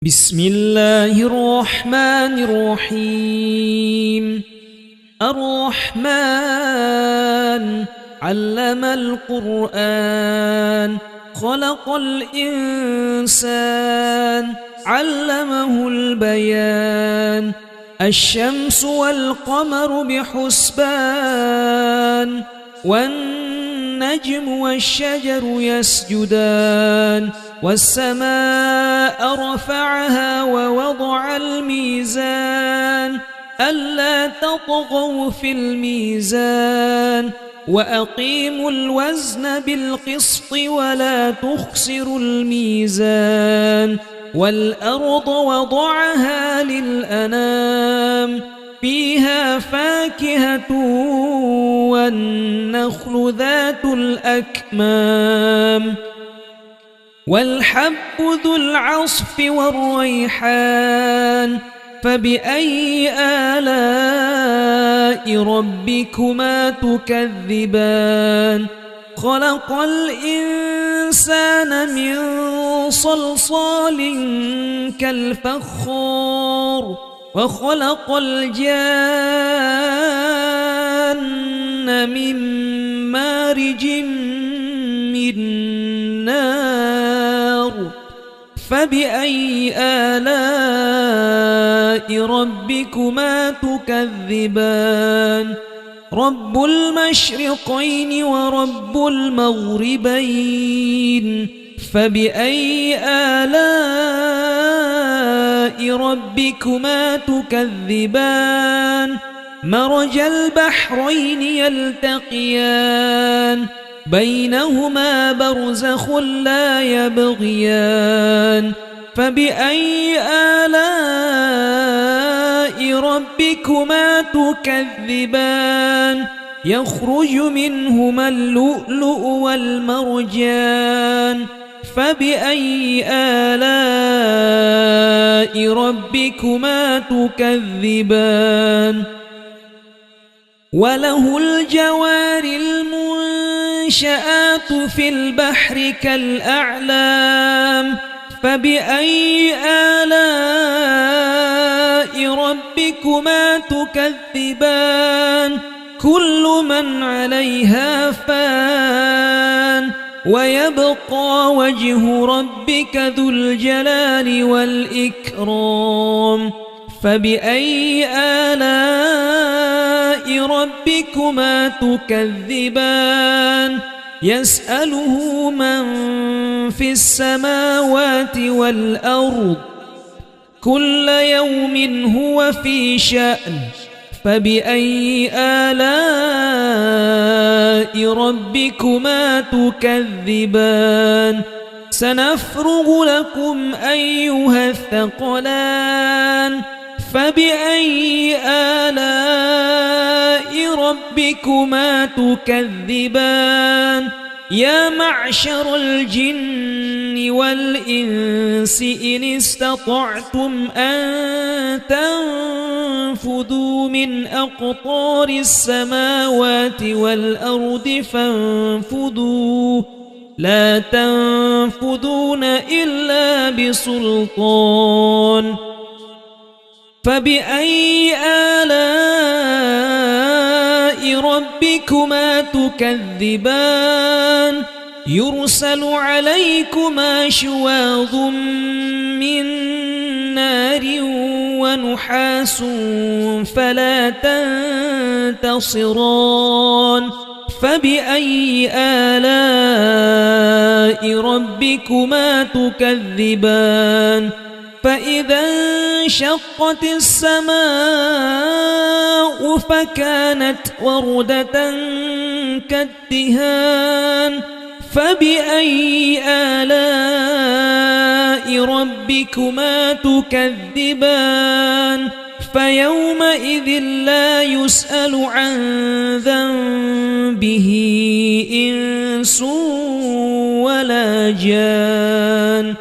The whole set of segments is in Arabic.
بسم الله الرحمن الرحيم. الرحمن علم القرآن خلق الإنسان علمه البيان. الشمس والقمر بحسبان والنجم والشجر يسجدان. والسماء رفعها ووضع الميزان ألا تطغوا في الميزان وأقيموا الوزن بالقسط ولا تخسروا الميزان. والأرض وضعها للأنام فيها فاكهة والنخل ذات الأكمام والحب ذو العصف والريحان. فبأي آلاء ربكما تكذبان؟ خلق الإنسان من صلصال كالفخار وخلق الجان من مارج من نار. فبأي آلاء ربكما تكذبان؟ رب المشرقين ورب المغربين. فبأي آلاء ربكما تكذبان؟ مرج البحرين يلتقيان بينهما برزخ لا يبغيان. فبأي آلاء ربكما تكذبان؟ يخرج منهما اللؤلؤ والمرجان. فبأي آلاء ربكما تكذبان؟ وله الجوار المنشآت في البحر كالأعلام. فبأي آلاء ربكما تكذبان؟ كل من عليها فان ويبقى وجه ربك ذو الجلال والإكرام. فبأي آلاء ربكما تكذبان؟ يسأله من في السماوات والأرض كل يوم هو في شأن. فبأي آلاء ربكما تكذبان؟ سنفرغ لكم أيها الثقلان. فبأي آلاء ربكما تكذبان؟ يا معشر الجن والإنس إن استطعتم أن تنفذوا من أقطار السماوات والأرض فانفذوا لا تنفذون إلا بسلطان. فبأي آلاء ربكما تكذبان؟ يرسل عليكما شواظ من نار ونحاس فلا تنتصران. فبأي آلاء ربكما تكذبان؟ فإذا انشقت السماء فكانت وردة كالدهان. فبأي آلاء ربكما تكذبان؟ فيومئذ لا يسأل عن ذنبه إنس ولا جان.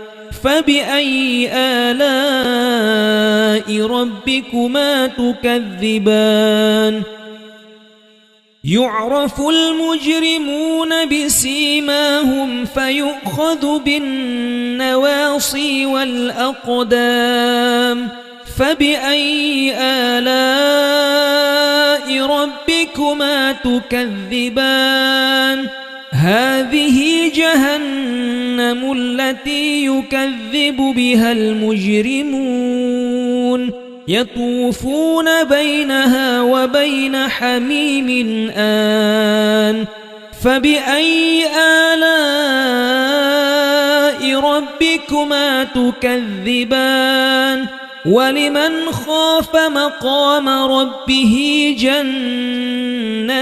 فبأي آلاء ربكما تكذبان؟ يعرف المجرمون بسيماهم فيؤخذ بالنسبة النواصي والأقدام فبأي آلاء ربكما تكذبان هذه جهنم التي يكذب بها المجرمون يطوفون بينها وبين حميم آن فبأي آلاء ربكما تكذبان ولمن خاف مقام ربه جنتان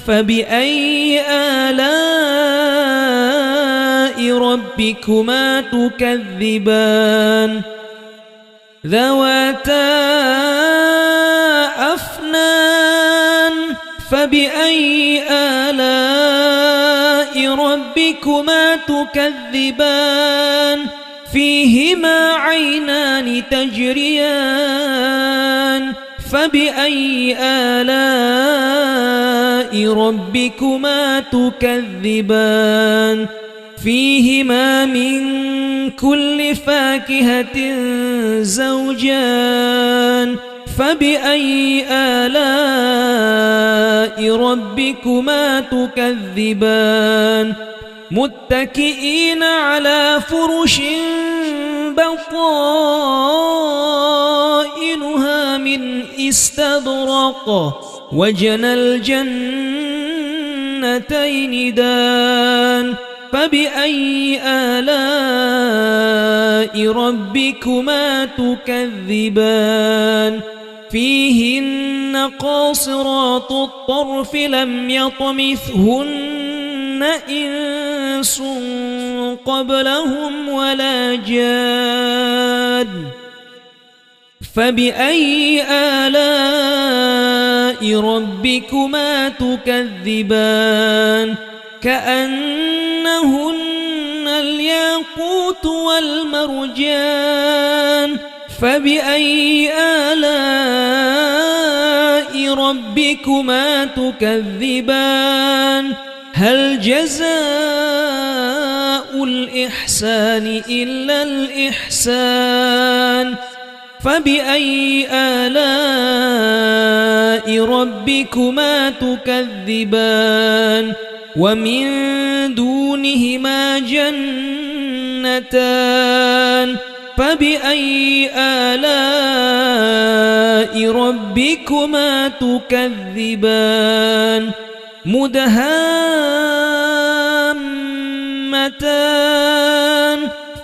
فبأي آلاء ربكما تكذبان ذواتا أفنان فبأي آلاء ربكما تكذبان فيهما عينان تجريان فبأي آلاء ربكما تكذبان فيهما من كل فاكهة زوجان فبأي آلاء ربكما تكذبان متكئين على فرش بطائنها من استبرق وجنى الجنتين دان فبأي آلاء ربكما تكذبان فيهن قاصرات الطرف لم يطمثهن إنس قبلهم ولا جان فبأي آلاء ربكما تكذبان كأنهن الياقوت والمرجان فبأي آلاء ربكما تكذبان هل جزاء الإحسان إلا الإحسان فبأي آلاء ربكما تكذبان ومن دونهما جنتان فبأي آلاء ربكما تكذبان مدهامتان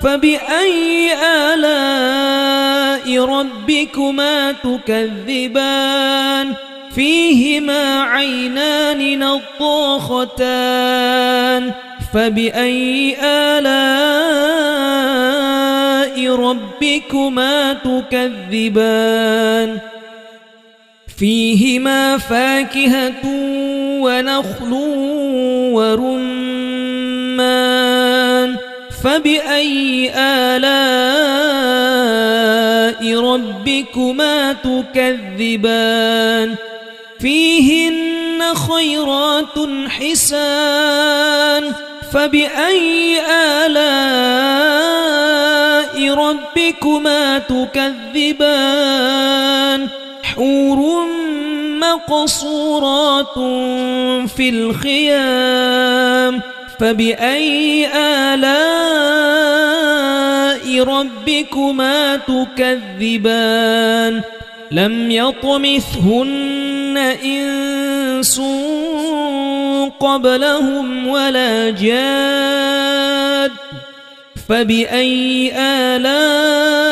فبأي آلاء ربكما تكذبان فيهما عينان نضاختان فبأي آلاء ربكما تكذبان فيهما فاكهة ونخل ورمان فبأي آلاء ربكما تكذبان فيهن خيرات حسان فبأي آلاء ربكما تكذبان حور مقصورات في الخيام فبأي آلاء ربكما تكذبان لم يطمثهن إنس قبلهم ولا جاد فبأي آلاء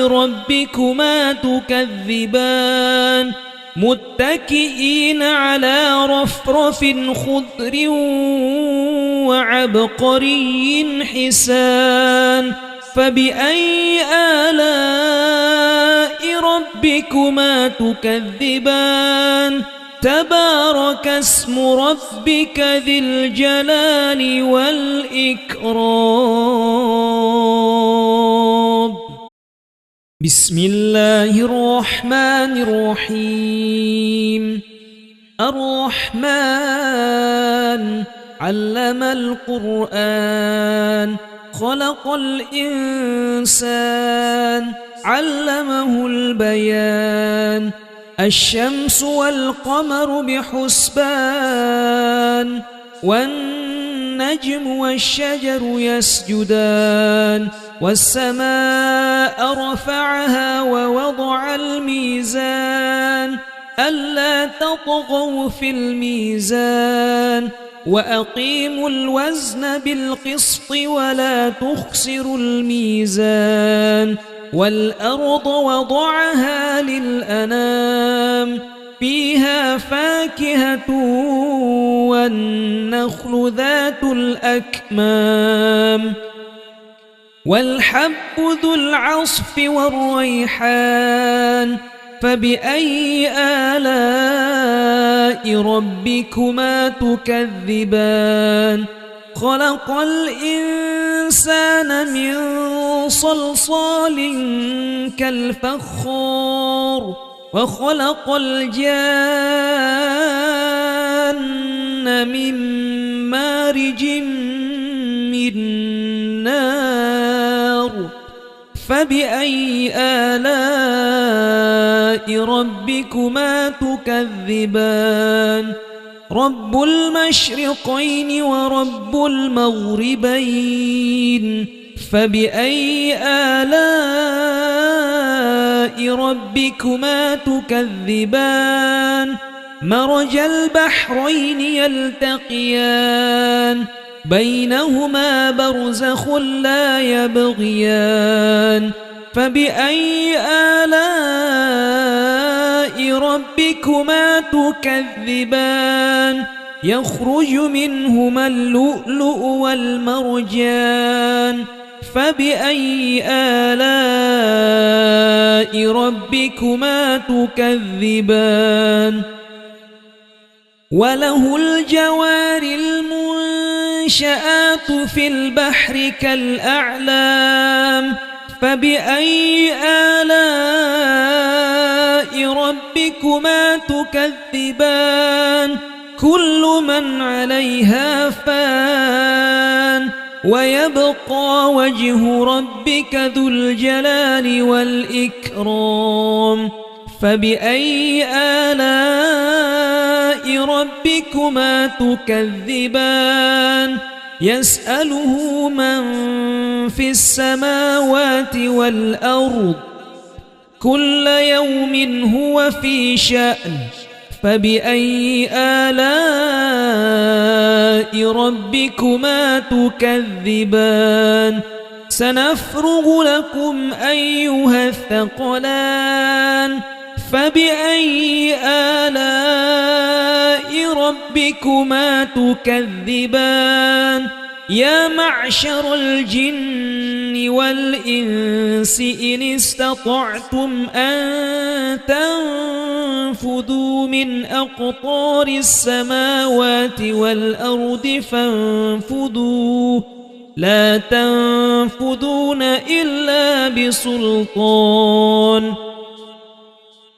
ربكما تكذبان متكئين على رفرف خضر وعبقري حسان فبأي آلاء ربكما تكذبان تبارك اسم ربك ذي الجلال والإكرام بسم الله الرحمن الرحيم الرحمن علم القرآن خلق الإنسان علمه البيان الشمس والقمر بحسبان والنجم والشجر يسجدان والسماء رفعها ووضع الميزان ألا تطغوا في الميزان وأقيموا الوزن بالقسط ولا تخسروا الميزان والأرض وضعها للأنام فيها فاكهة والنخل ذات الأكمام والحب ذو العصف والريحان فبأي آلاء ربكما تكذبان خلق الإنسان من صلصال كالفخار وخلق الجان من مارج من نار فبأي آلاء ربكما تكذبان رب المشرقين ورب المغربين فبأي آلاء ربكما تكذبان مرج البحرين يلتقيان بينهما برزخ لا يبغيان فبأي آلاء ربكما تكذبان يخرج منهما اللؤلؤ والمرجان فبأي آلاء ربكما تكذبان وله الجوار المنشآت في البحر كالأعلام فبأي آلاء ربكما تكذبان كل من عليها فان ويبقى وجه ربك ذو الجلال والإكرام فبأي آلاء ربكما تكذبان يسأله من في السماوات والأرض كل يوم هو في شأن فبأي آلاء ربكما تكذبان سنفرغ لكم أيها الثقلان فبأي آلاء ربكما تكذبان يا معشر الجن والإنس إن استطعتم أن تنفذوا من أقطار السماوات والأرض فانفذوا لا تنفذون إلا بسلطان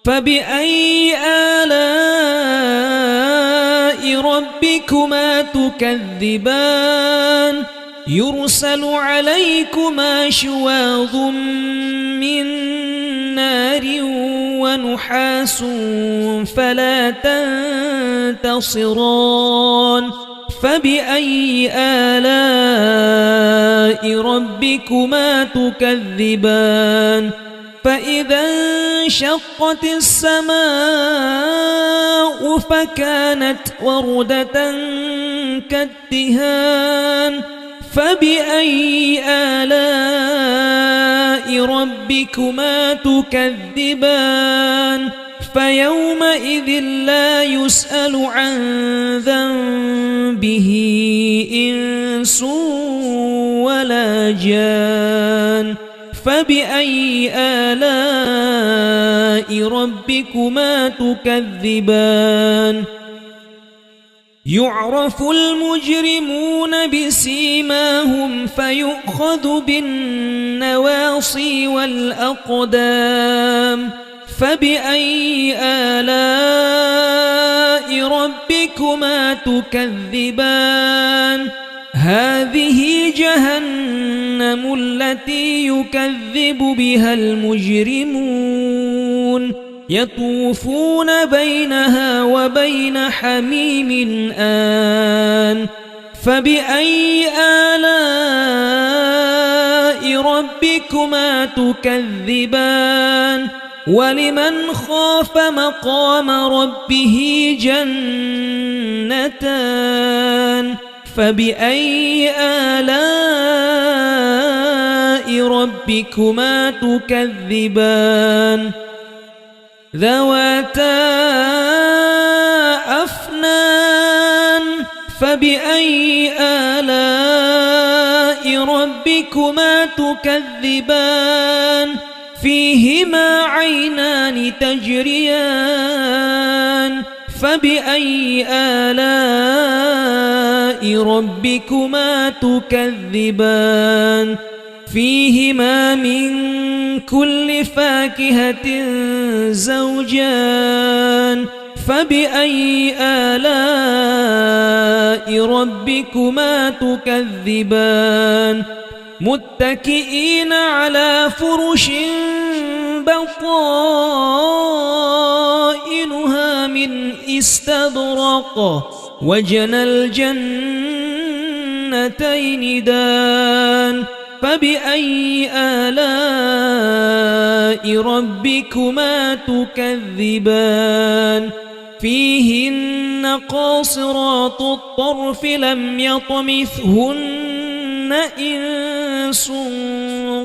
فبأي آلاء ربكما تكذبان يرسل عليكما شواظ من نار ونحاس فلا تنتصران فبأي آلاء ربكما تكذبان فإذا انشقت السماء فكانت وردة كالدهان فبأي آلاء ربكما تكذبان فيومئذ لا يسأل عن ذنبه إنس ولا جان فبأي آلاء ربكما تكذبان يعرف المجرمون بسيماهم فيؤخذ بالنواصي والأقدام فبأي آلاء ربكما تكذبان هذه جهنم التي يكذب بها المجرمون يطوفون بينها وبين حميم آن فبأي آلاء ربكما تكذبان ولمن خاف مقام ربه جنتان فبأي آلاء ربكما تكذبان ذواتا أفنان فبأي آلاء ربكما تكذبان فيهما عينان تجريان فبأي آلاء ربكما تكذبان فيهما من كل فاكهة زوجان فبأي آلاء ربكما تكذبان متكئين على فرش بطائنها من استبرق وجنى الجنتين دان فبأي آلاء ربكما تكذبان فيهن قاصرات الطرف لم يطمثهن إنس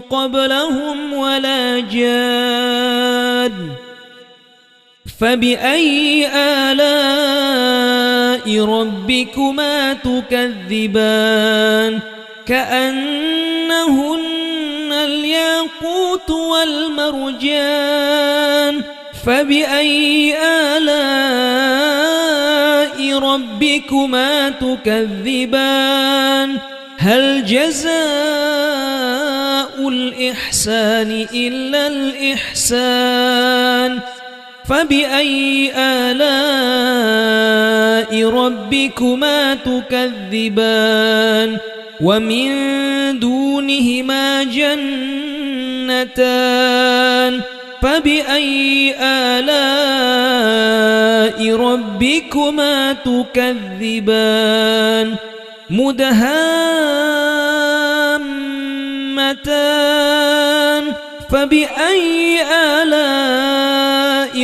قبلهم ولا جان فبأي آلاء ربكما تكذبان كأنهن الياقوت والمرجان فبأي آلاء ربكما تكذبان هل جزاء الإحسان إلا الإحسان فبأي آلاء ربكما تكذبان ومن دونهما جنتان فبأي آلاء ربكما تكذبان مدهامتان فبأي آلاء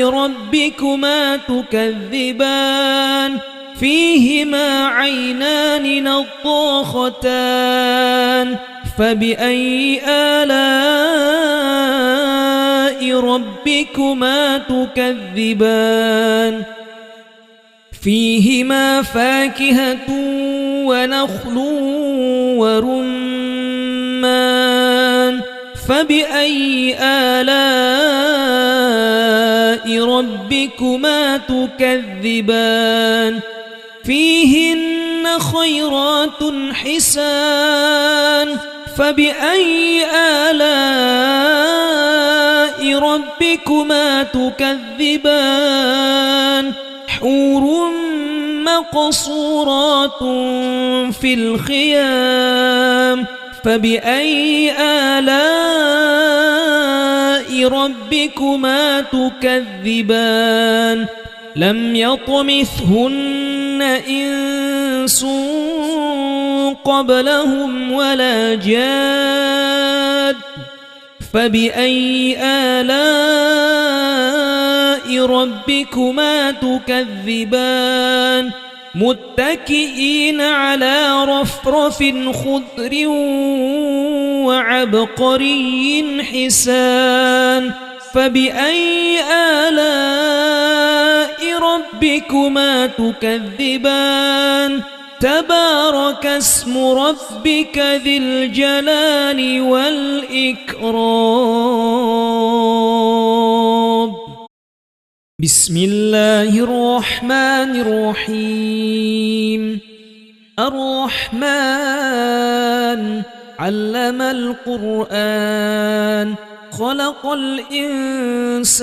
ربكما تكذبان فيهما عينان نضاختان فبأي آلاء ربكما تكذبان فيهما فاكهة ونخل ورمان فبأي آلاء ربكما تكذبان فيهن خيرات حسان فبأي آلاء ربكما تكذبان حور مقصورات في الخيام فبأي آلاء ربكما تكذبان لم يطمثهن إنس قبلهم ولا جاد فبأي آلاء ربكما تكذبان متكئين على رفرف خضر وعبقري حسان فبأي آلاء ربكما تكذبان تبارك اسم ربك ذي الجلال والإكرام بسم الله الرحمن الرحيم الرحمن علم القرآن خلق الإنسان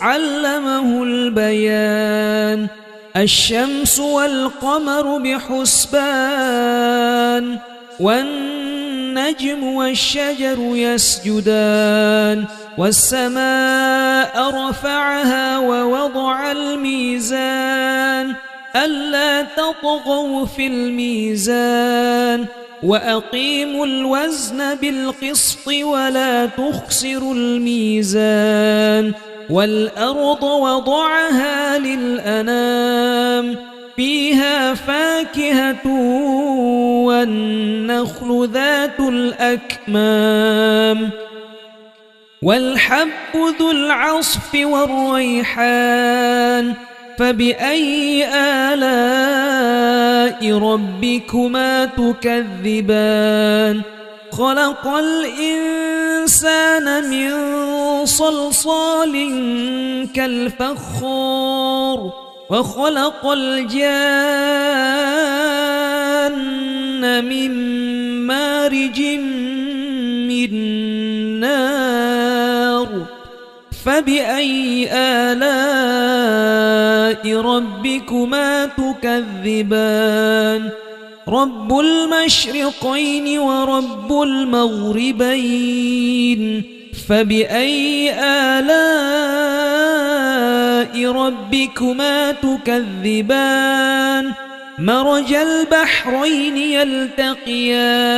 علمه البيان الشمس والقمر بحسبان والنجم والشجر يسجدان والسماء رفعها ووضع الميزان ألا تطغوا في الميزان وأقيموا الوزن بالقسط ولا تخسروا الميزان والأرض وضعها للأنام فيها فاكهة والنخل ذات الأكمام والحب ذو العصف والريحان فبأي آلاء ربكما تكذبان خلق الإنسان من صلصال كالفخار وخلق الجان من مارج من نار فبأي آلاء ربكما تكذبان رب المشرقين ورب المغربين فبأي آلاء ربكما تكذبان مرج البحرين يلتقيان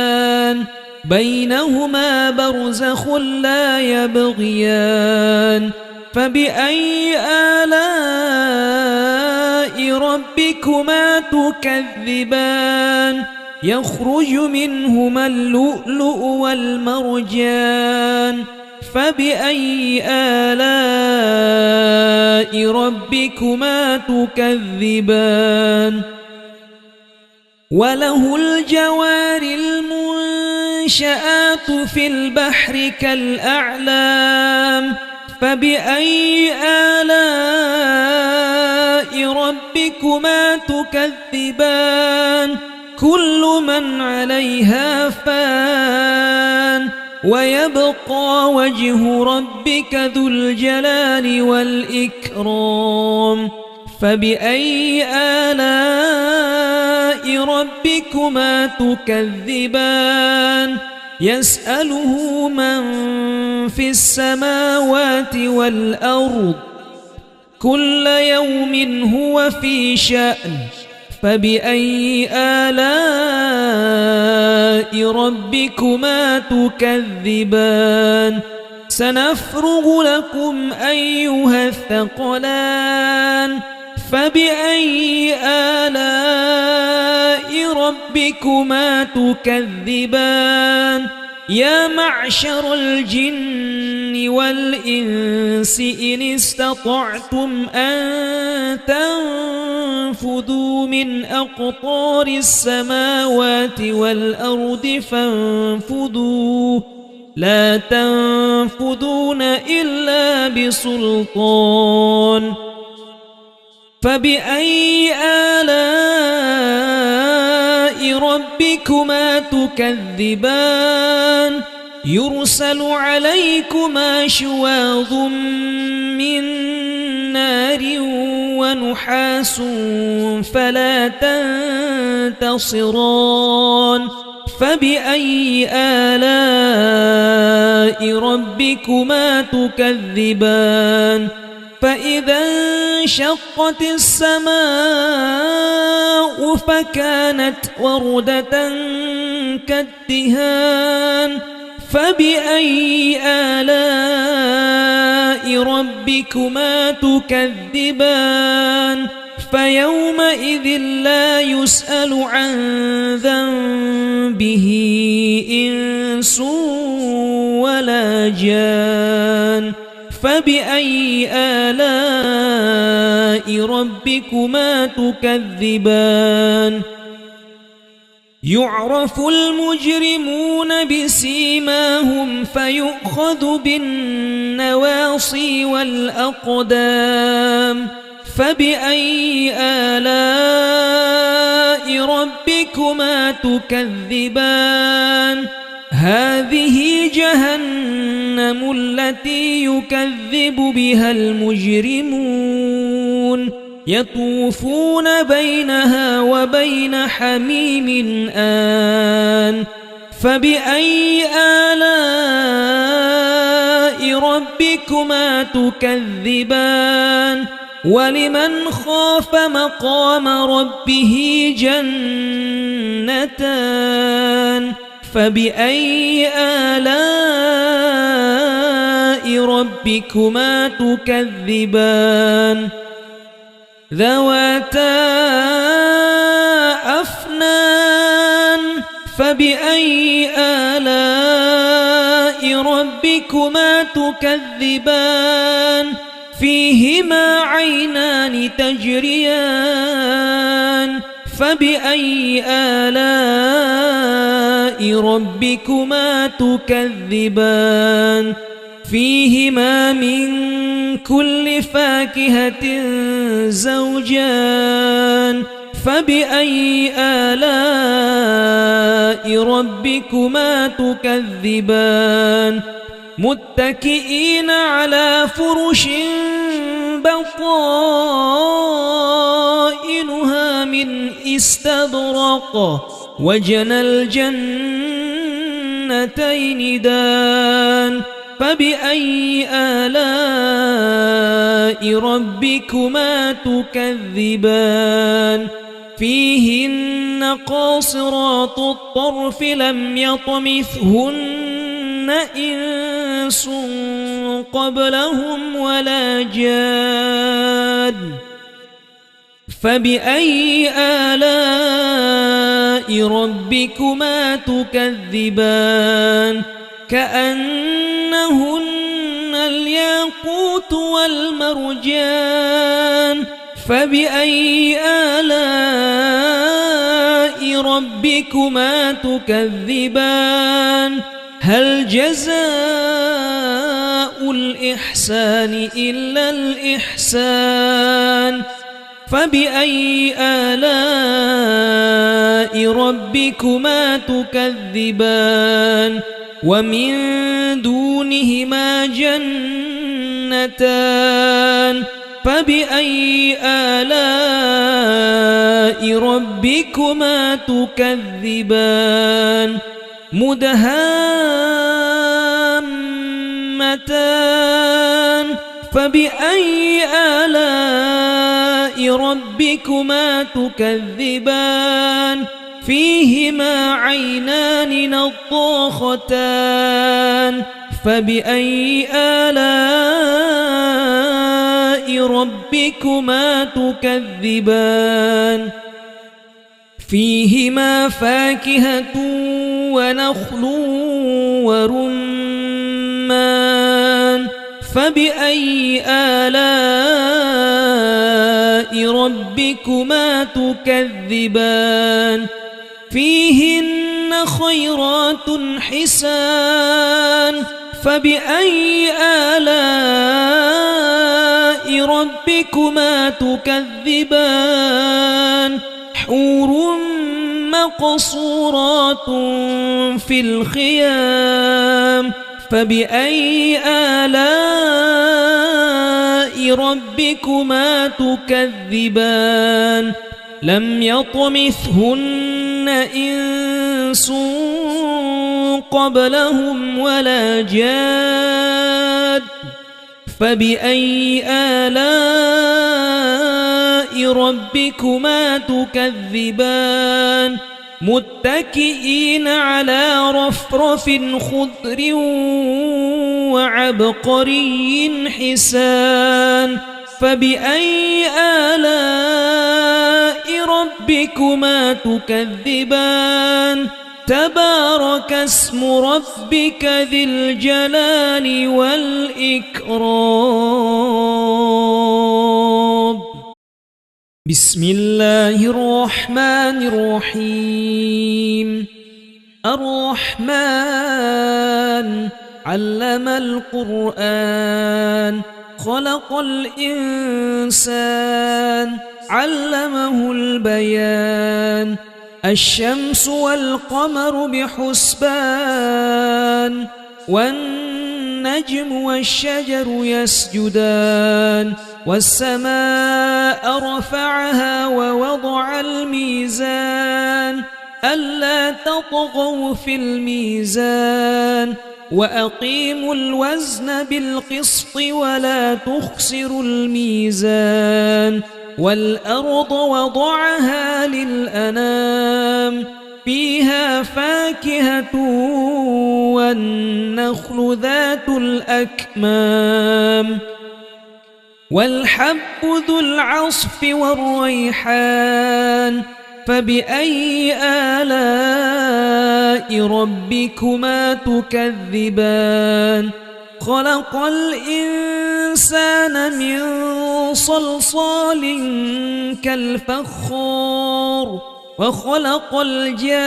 بينهما برزخ لا يبغيان فبأي آلاء ربكما تكذبان يخرج منهما اللؤلؤ والمرجان فبأي آلاء ربكما تكذبان وله الجوار المنشآت في البحر كالأعلام فبأي آلاء ربكما تكذبان كل من عليها فان ويبقى وجه ربك ذو الجلال والإكرام فبأي آلاء ربكما تكذبان يسأله من في السماوات والأرض كل يوم هو في شأن فبأي آلاء ربكما تكذبان سنفرغ لكم أيها الثقلان فبأي آلاء ربكما تكذبان يا معشر الجن والإنس إن استطعتم أن تنفذوا من أقطار السماوات والأرض فانفذوا لا تنفذون إلا بسلطان فبأي آلاء ربكما تكذبان يرسل عليكما شواظ من نار ونحاس فلا تنتصران فبأي آلاء ربكما تكذبان فإذا انشقت السماء فكانت وردة كالدهان فبأي آلاء ربكما تكذبان فيومئذ لا يسأل عن ذنبه إنس ولا جان فبأي آلاء ربكما تكذبان يعرف المجرمون بسيماهم فيؤخذ بالنواصي والأقدام فبأي آلاء ربكما تكذبان هذه جهنم التي يكذب بها المجرمون يطوفون بينها وبين حميم آن فبأي آلاء ربكما تكذبان ولمن خاف مقام ربه جنتان فبأي آلاء ربكما تكذبان ذواتا أفنان فبأي آلاء ربكما تكذبان فيهما عينان تجريان فبأي آلاء ربكما تكذبان فيهما من كل فاكهة زوجان فبأي آلاء ربكما تكذبان متكئين على فرش بطائنها من استبرق وجنى الجنتين دان فبأي آلاء ربكما تكذبان فيهن قاصرات الطرف لم يطمثهن إنس قبلهم ولا جان فبأي آلاء ربكما تكذبان كأنهن الياقوت والمرجان فبأي آلاء ربكما تكذبان هل جزاء الإحسان إلا الإحسان فبأي آلاء ربكما تكذبان ومن دونهما جنتان فبأي آلاء ربكما تكذبان مدهامتان فبأي آلاء ربكما تكذبان فيهما عينان نضاختان فبأي آلاء ربكما تكذبان فيهما فاكهة ونخل ورمان فبأي آلاء ربكما تكذبان فيهن خيرات حسان فبأي آلاء ربكما تكذبان حور مقصورات في الخيام فبأي آلاء ربكما تكذبان لم يطمثهن إنس قبلهم ولا جاد فبأي آلاء ربكما تكذبان متكئين على رفرف خضر وعبقري حسان فبأي آلاء ربكما تكذبان تبارك اسم ربك ذي الجلال والإكرام بسم الله الرحمن الرحيم الرحمن علم القرآن خلق الإنسان علمه البيان الشمس والقمر بحسبان والنجم والشجر يسجدان والسماء رفعها ووضع الميزان ألا تطغوا في الميزان وأقيموا الوزن بالقسط ولا تخسروا الميزان والأرض وضعها للأنام فيها فاكهة والنخل ذات الأكمام والحب ذو العصف والريحان فبأي آلاء ربكما تكذبان خلق الإنسان من صلصال كالفخار وخلق الجان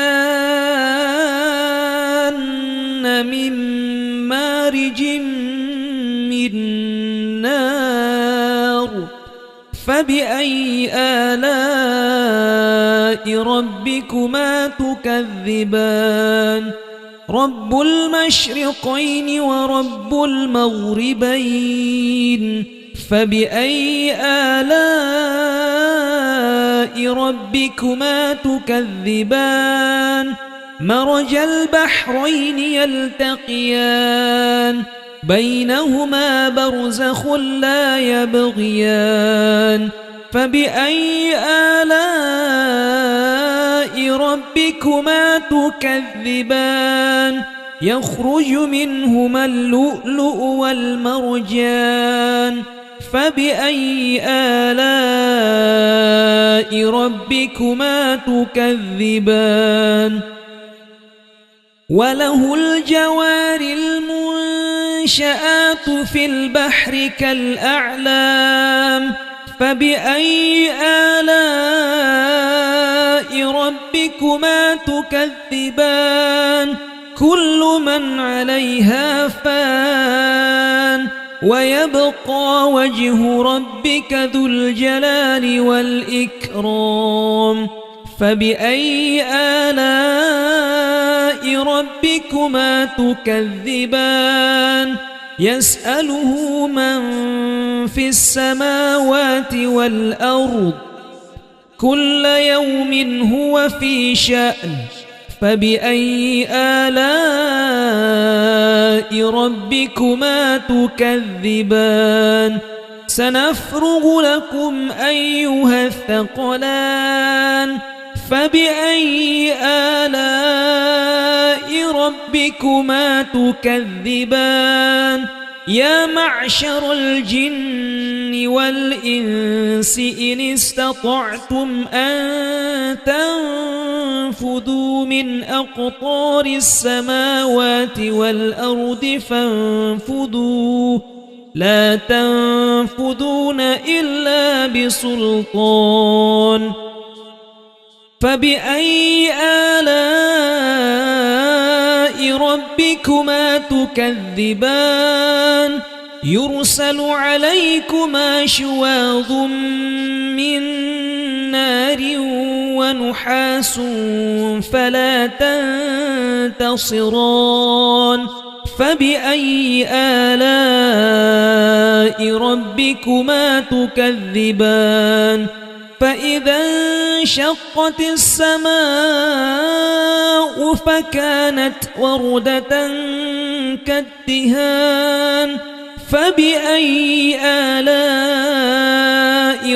من مارج من نار فبأي آلاء ربكما تكذبان رب المشرقين ورب المغربين فبأي آلاء ربكما تكذبان مرج البحرين يلتقيان بينهما برزخ لا يبغيان فبأي آلاء ربكما تكذبان يخرج منهما اللؤلؤ والمرجان فبأي آلاء ربكما تكذبان وله الجوار المنشآت في البحر كالأعلام فبأي آلاء ربكما تكذبان كل من عليها فان ويبقى وجه ربك ذو الجلال والإكرام فبأي آلاء ربكما تكذبان يسأله من في السماوات والأرض كل يوم هو في شأن فبأي آلاء ربكما تكذبان سنفرغ لكم أيها الثقلان فبأي آلاء ربكما تكذبان يا معشر الجن والإنس إن استطعتم أن تنفذوا من أقطار السماوات والأرض فانفذوا لا تنفذون إلا بسلطان فبأي آلاء ربكما تكذبان يرسل عليكما شواظ من نار ونحاس فلا تنتصران فبأي آلاء ربكما تكذبان فإذا انشقت السماء فكانت وردة كالدهان فبأي آلاء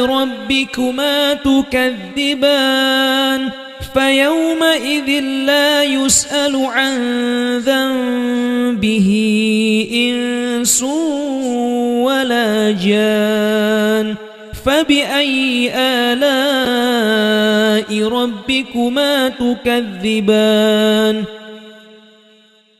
ربكما تكذبان فيومئذ لا يسأل عن ذنبه إنس ولا جان فبأي آلاء ربكما تكذبان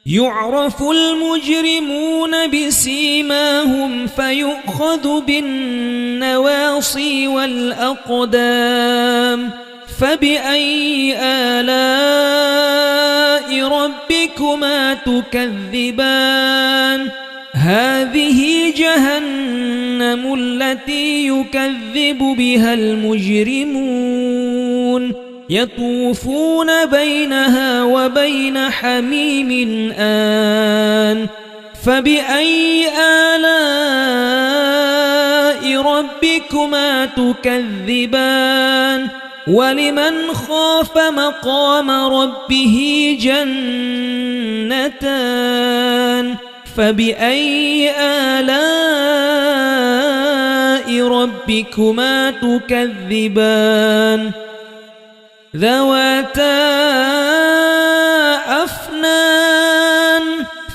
يعرف المجرمون بسيماهم فيؤخذ بالنواصي والأقدام فبأي آلاء ربكما تكذبان هذه جهنم التي يكذب بها المجرمون يطوفون بينها وبين حميم آن فبأي آلاء ربكما تكذبان ولمن خاف مقام ربه جنتان فبأي آلاء ربكما تكذبان ذواتا أفنان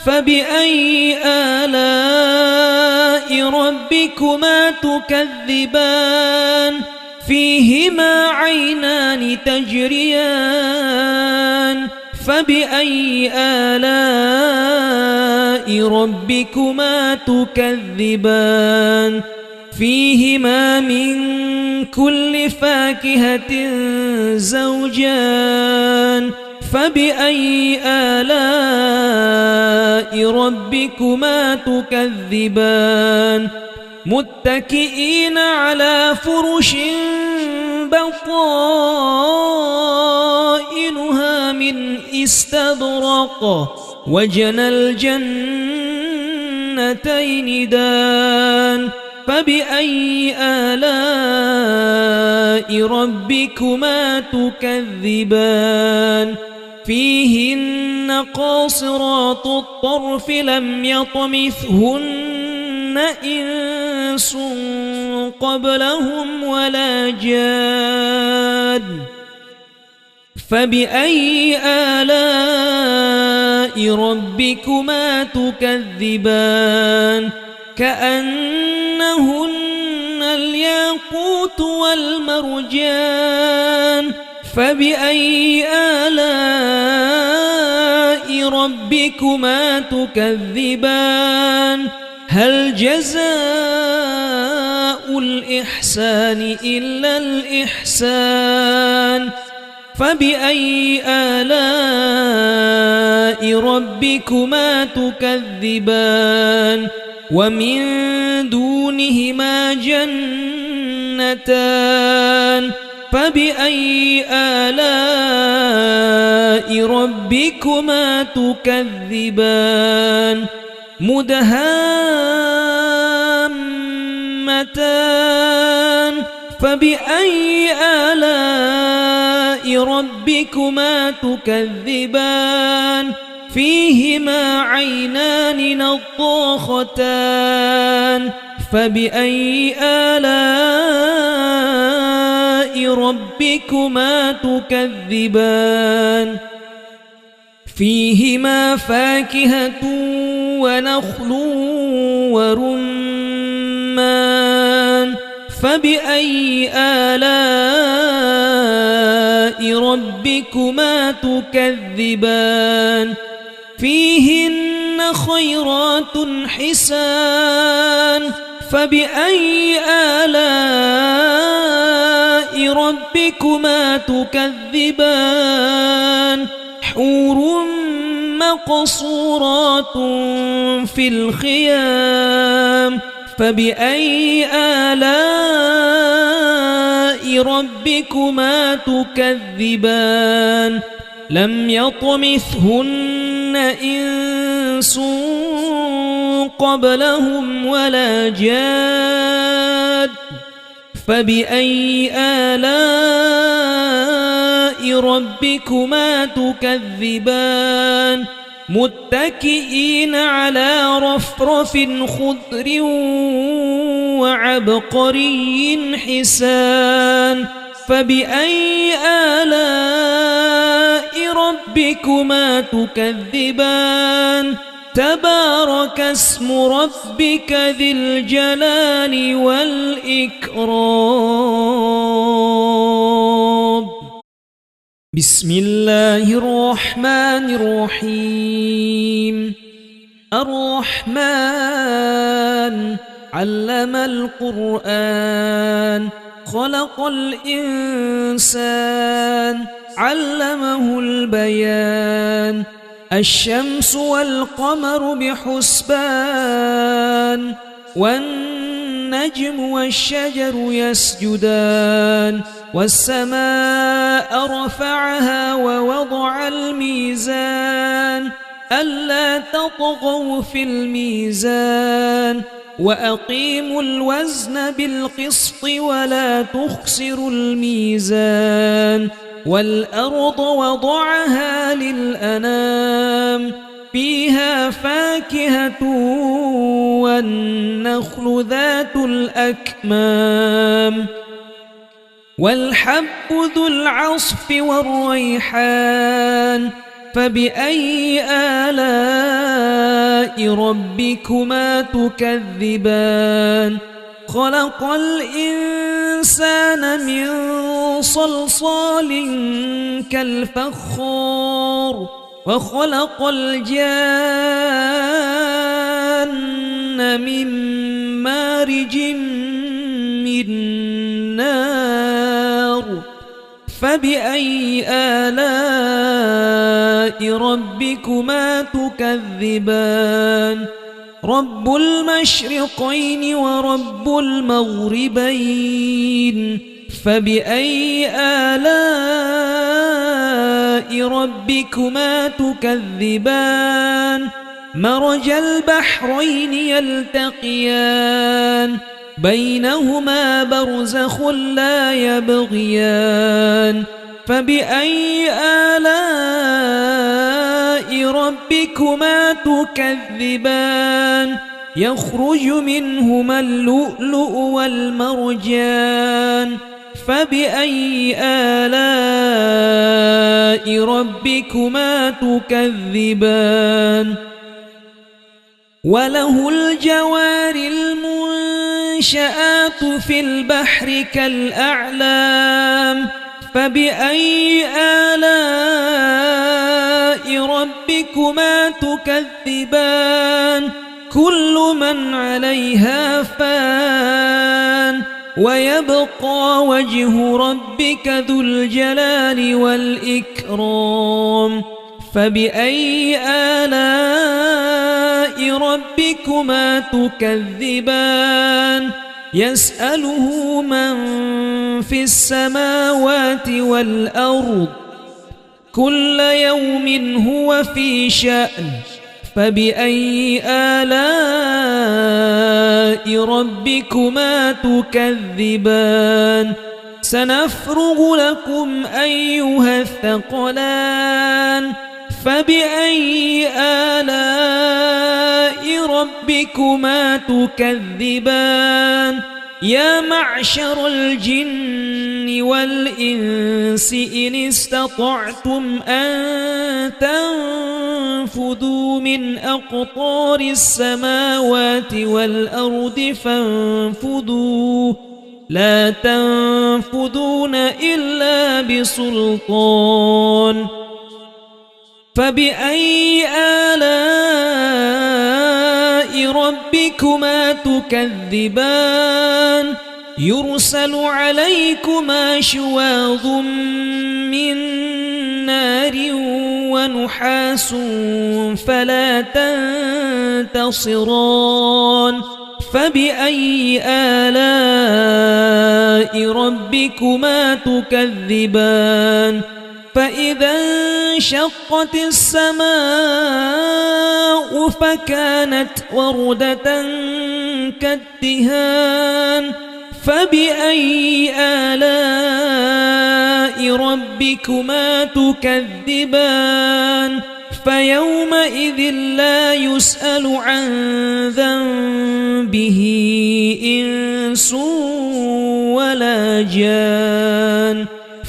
فبأي آلاء ربكما تكذبان فيهما عينان تجريان فبأي آلاء ربكما تكذبان فيهما من كل فاكهة زوجان فبأي آلاء ربكما تكذبان متكئين على فرش بطائنها من استبرق وجنى الجنتين دان فبأي آلاء ربكما تكذبان فيهن قاصرات الطرف لم يطمثهن إنس قبلهم ولا جان فبأي آلاء ربكما تكذبان كأنهن الياقوت والمرجان فبأي آلاء ربكما تكذبان هل جزاء الإحسان إلا الإحسان فبأي آلاء ربكما تكذبان ومن دونهما جنتان فبأي آلاء ربكما تكذبان مدهامتان فبأي آلاء ربكما تكذبان فيهما عينان نضاختان فبأي آلاء ربكما تكذبان فيهما فاكهة ونخل ورمان فبأي آلاء ربكما تكذبان فيهن خيرات حسان فبأي آلاء ربكما تكذبان حور مقصورات في الخيام فبأي آلاء ربكما تكذبان لم يطمثهن إنس قبلهم ولا جاد فبأي آلاء ربكما تكذبان متكئين على رفرف خضر وعبقري حسان فبأي آلاء ربكما تكذبان تبارك اسم ربك ذي الجلال والإكرام بسم الله الرحمن الرحيم الرحمن علم القرآن خلق الإنسان علمه البيان الشمس والقمر بحسبان والنجم والشجر يسجدان والسماء رفعها ووضع الميزان ألا تطغوا في الميزان وأقيموا الوزن بالقسط ولا تخسروا الميزان والأرض وضعها للأنام فيها فاكهة والنخل ذات الأكمام والحب ذو العصف والريحان فبأي آلاء ربكما تكذبان خلق الإنسان من صلصال كالفخار وخلق الجان من مارج من نار فبأي آلاء ربكما تكذبان رب المشرقين ورب المغربين فبأي آلاء ربكما تكذبان مرج البحرين يلتقيان بينهما برزخ لا يبغيان فبأي آلاء ربكما تكذبان يخرج منهما اللؤلؤ والمرجان فبأي آلاء ربكما تكذبان وله الجوار المنشآت في البحر كالأعلام فبأي آلاء ربكما تكذبان كل من عليها فان ويبقى وجه ربك ذو الجلال والإكرام فبأي آلاء ربكما تكذبان يسأله من في السماوات والأرض كل يوم هو في شأن فبأي آلاء ربكما تكذبان سنفرغ لكم أيها الثقلان فبأي آلاء ربكما تكذبان يا معشر الجن والإنس إن استطعتم أن تنفذوا من أقطار السماوات والأرض فانفذوا لا تنفذون إلا بسلطان فبأي آلاء ربكما تكذبان يرسل عليكما شواظ من نار ونحاس فلا تنتصران فبأي آلاء ربكما تكذبان فإذا انشقت السماء فكانت وردة كالدهان فبأي آلاء ربكما تكذبان فيومئذ لا يسأل عن ذنبه إنس ولا جان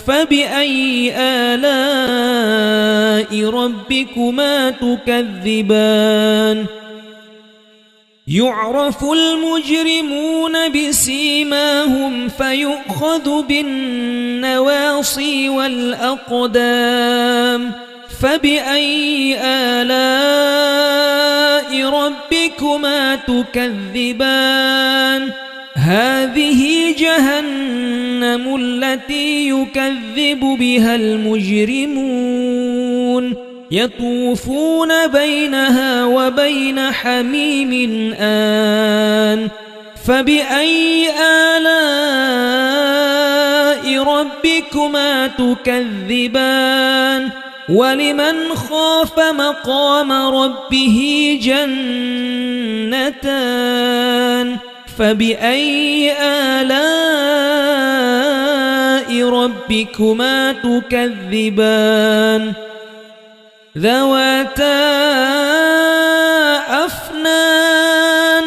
فبأي آلاء ربكما تكذبان يعرف المجرمون بسيماهم فيؤخذ بالنواصي والأقدام فبأي آلاء ربكما تكذبان هذه جهنم التي يكذب بها المجرمون يطوفون بينها وبين حميم آن فبأي آلاء ربكما تكذبان ولمن خاف مقام ربه جنتان فبأي آلاء ربكما تكذبان ذواتا أفنان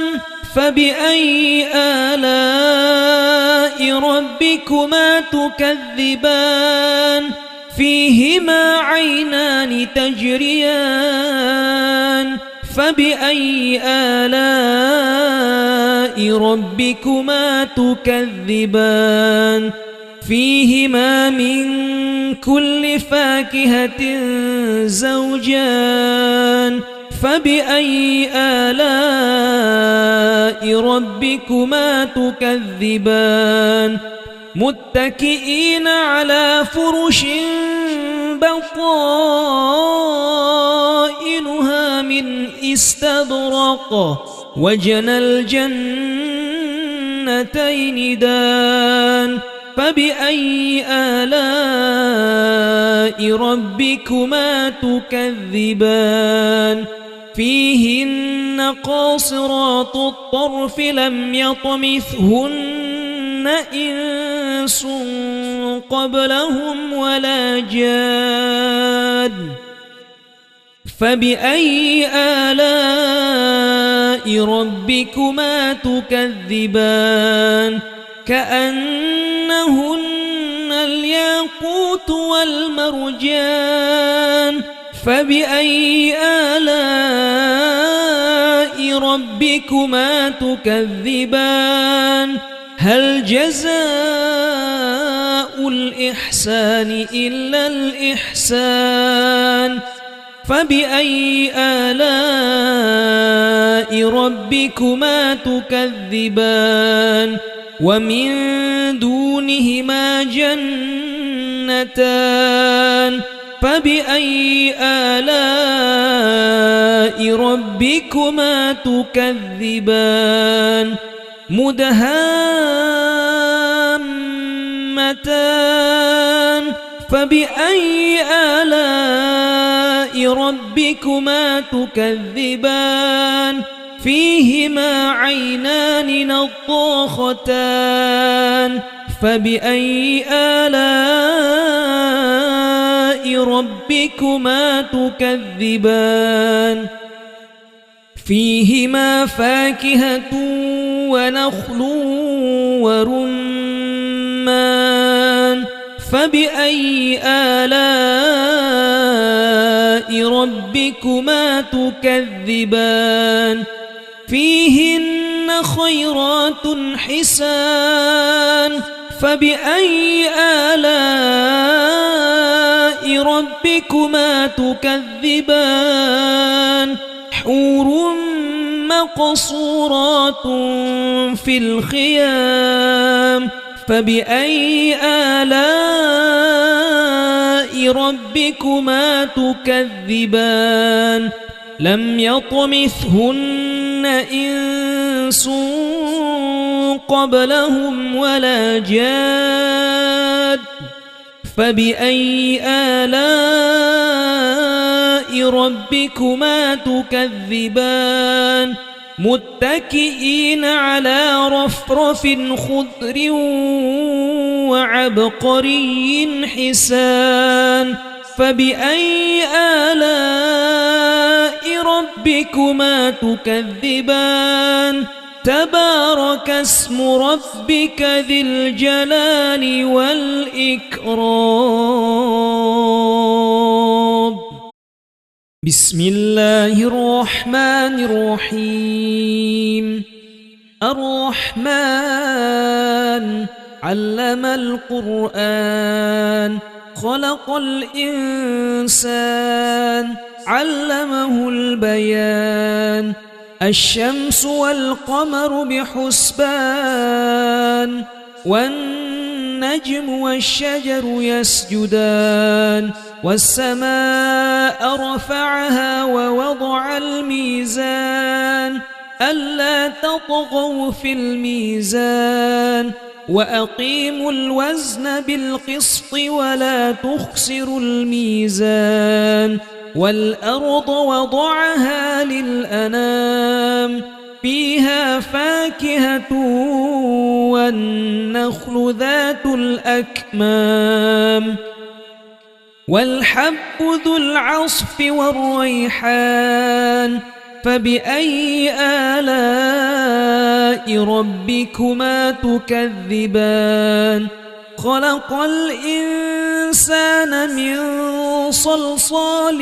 فبأي آلاء ربكما تكذبان فيهما عينان تجريان فبأي آلاء ربكما تكذبان فيهما من كل فاكهة زوجان فبأي آلاء ربكما تكذبان متكئين على فرش بطائنها من استبرق وجنى الجنتين دان فبأي آلاء ربكما تكذبان فيهن قاصرات الطرف لم يطمثهن إنس قبلهم ولا جان فبأي آلاء ربكما تكذبان كأنهن الياقوت والمرجان فبأي آلاء ربكما تكذبان هل جزاء الإحسان إلا الإحسان فبأي آلاء ربكما تكذبان ومن دونهما جنتان فبأي آلاء ربكما تكذبان مدهامتان فبأي آلاء ربكما تكذبان فيهما عينان نضاختان فبأي آلاء ربكما تكذبان فيهما فاكهة ونخل ورمان فبأي آلاء ربكما تكذبان فيهن خيرات حسان فبأي آلاء ربكما تكذبان حور مقصورات في الخيام فبأي آلاء ربكما تكذبان لم يطمثهن إنس قبلهم ولا جاد فبأي آلاء ربكما تكذبان متكئين على رفرف خضر وعبقري حسان فبأي آلاء ربكما تكذبان تبارك اسم ربك ذي الجلال والإكرام بسم الله الرحمن الرحيم الرحمن علم القرآن خلق الإنسان علمه البيان الشمس والقمر بحسبان والنجم والشجر يسجدان والسماء رفعها ووضع الميزان ألا تطغوا في الميزان وأقيموا الوزن بالقسط ولا تخسروا الميزان والأرض وضعها للأنام فيها فاكهة والنخل ذات الأكمام والحب ذو العصف والريحان فبأي آلاء ربكما تكذبان خلق الإنسان من صلصال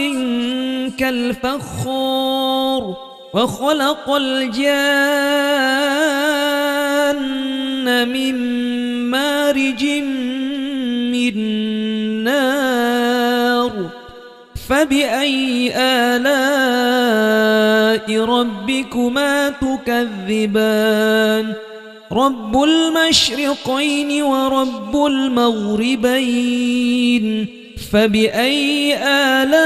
كالفخار وخلق الجان من مارج من نار فبأي آلاء ربكما تكذبان رب المشرقين ورب المغربين فبأي آلاء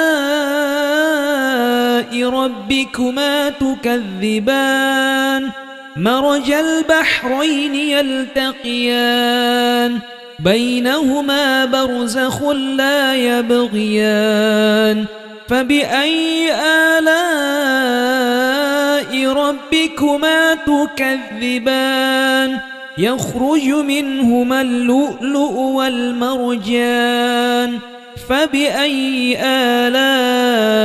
ربكما تكذبان مرج البحرين يلتقيان بينهما برزخ لا يبغيان فبأي آلاء ربكما تكذبان يخرج منهما اللؤلؤ والمرجان فبأي آلاء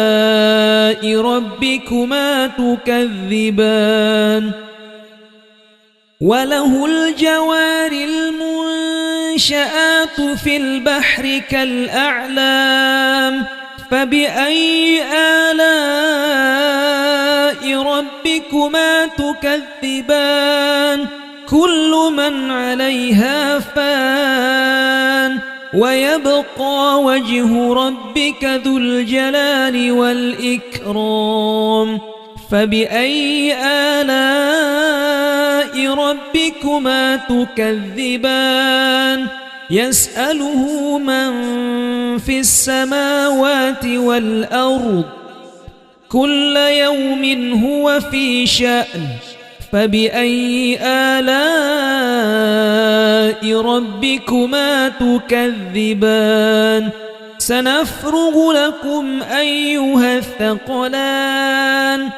ربكما تكذبان وله الجوار المنشآت في البحر كالأعلام فبأي آلاء ربكما تكذبان كل من عليها فان ويبقى وجه ربك ذو الجلال والإكرام فبأي آلاء ربكما تكذبان يسأله من في السماوات والأرض كل يوم هو في شأن فبأي آلاء ربكما تكذبان سنفرغ لكم أيها الثقلان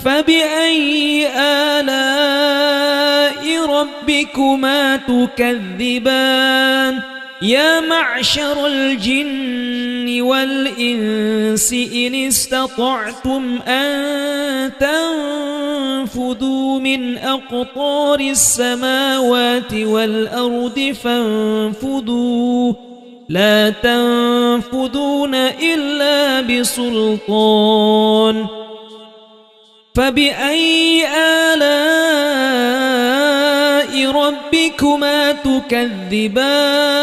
فبأي آلاء ربكما تكذبان يا معشر الجن والإنس إن استطعتم أن تنفذوا من أقطار السماوات والأرض فانفذوا لا تنفذون إلا بسلطان فبأي آلاء ربكما تكذبان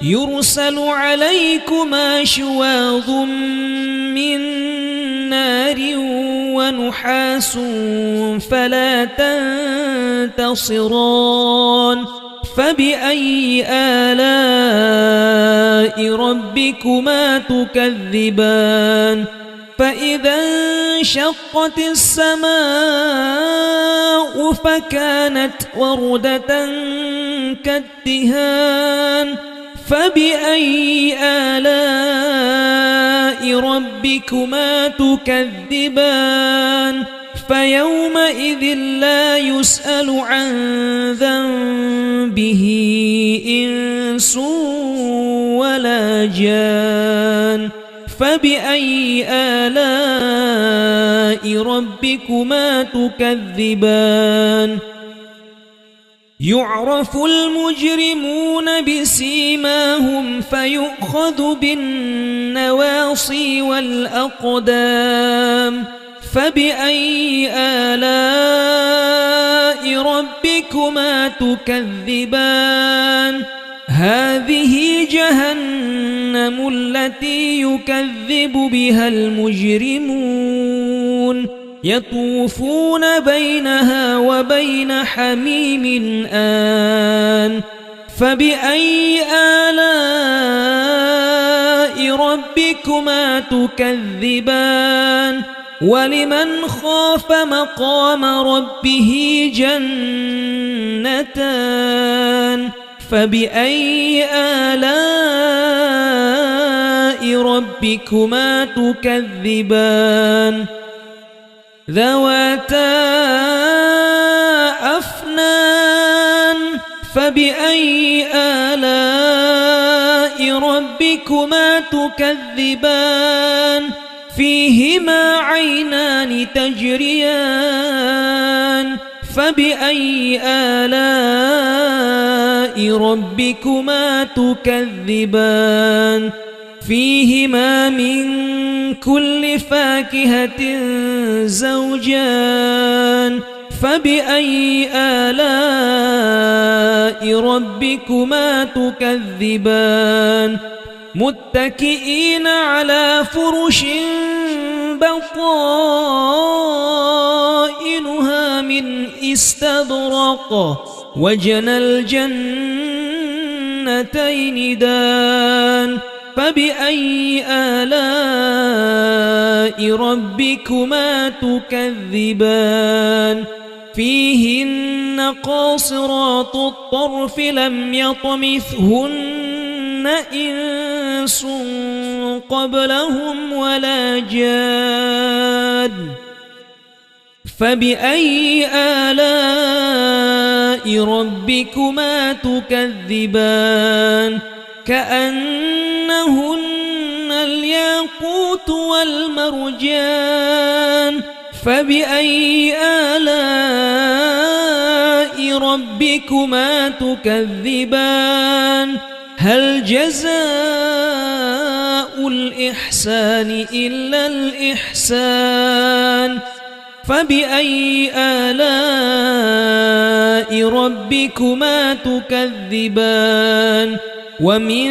يرسل عليكما شواظ من نار ونحاس فلا تنتصران فبأي آلاء ربكما تكذبان فإذا انشقت السماء فكانت وردة كالدهان فبأي آلاء ربكما تكذبان فيومئذ لا يسأل عن ذنبه إنس ولا جان فبأي آلاء ربكما تكذبان يعرف المجرمون بسيماهم فيؤخذ بالنواصي والأقدام فبأي آلاء ربكما تكذبان هذه جهنم التي يكذب بها المجرمون يطوفون بينها وبين حميم آن فبأي آلاء ربكما تكذبان ولمن خاف مقام ربه جنتان فبأي آلاء ربكما تكذبان ذواتا أفنان فبأي آلاء ربكما تكذبان فيهما عينان تجريان فبأي آلاء ربكما تكذبان فيهما من كل فاكهة زوجان فبأي آلاء ربكما تكذبان متكئين على فرش بطائنها من استبرق وجنى الجنتين دان فبأي آلاء ربكما تكذبان فيهن قاصرات الطرف لم يطمثهن إنس قبلهم ولا جان فبأي آلاء ربكما تكذبان كأنهن الياقوت والمرجان فبأي آلاء ربكما تكذبان هل جزاء الإحسان إلا الإحسان فبأي آلاء ربكما تكذبان ومن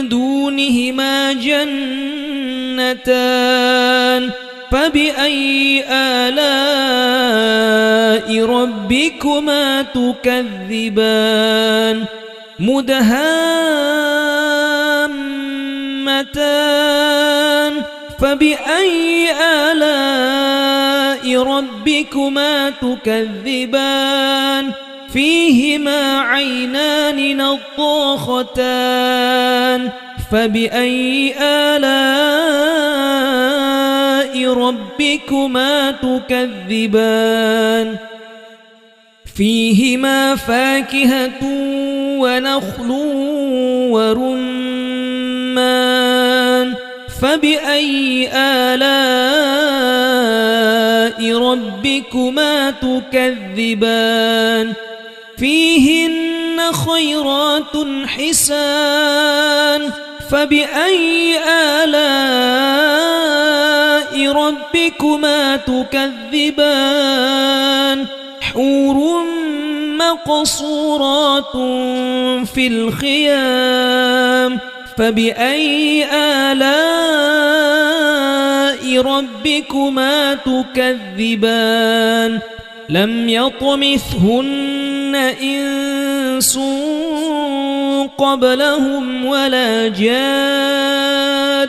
دونهما جنتان فبأي آلاء ربكما تكذبان مدهامتان فبأي آلاء ربكما تكذبان فيهما عينان نضاختان فبأي آلاء ربكما تكذبان فيهما فاكهة ونخل ورمان فبأي آلاء ربكما تكذبان فيهن خيرات حسان فبأي آلاء ربكما تكذبان حور مقصورات في الخيام فبأي آلاء ربكما تكذبان لم يطمثهن إنس قبلهم ولا جاد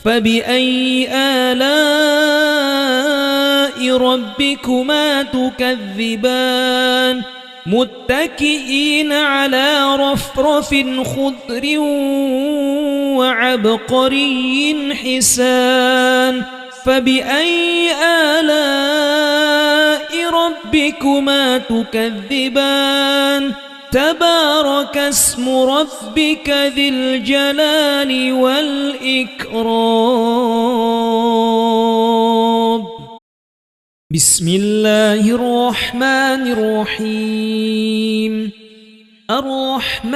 فبأي آلاء ربكما تكذبان متكئين على رفرف خضر وعبقري حسان فبأي آلاء ربكما تكذبان تبارك اسم ربك ذي الجلال والإكرام بسم الله الرحمن الرحيم الرحمن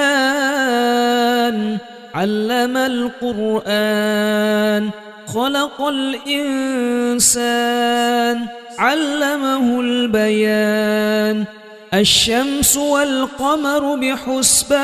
علم القرآن خلق الإنسان علمه البيان الشمس والقمر بحسبان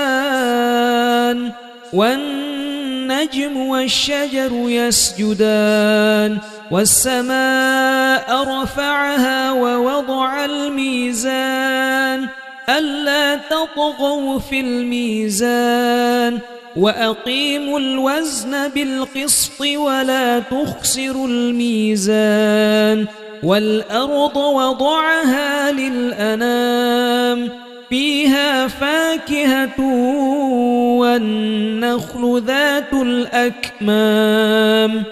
والنجم والشجر يسجدان والسماء رفعها ووضع الميزان ألا تطغوا في الميزان وأقيموا الوزن بالقسط ولا تخسروا الميزان والأرض وضعها للأنام فيها فاكهة والنخل ذات الأكمام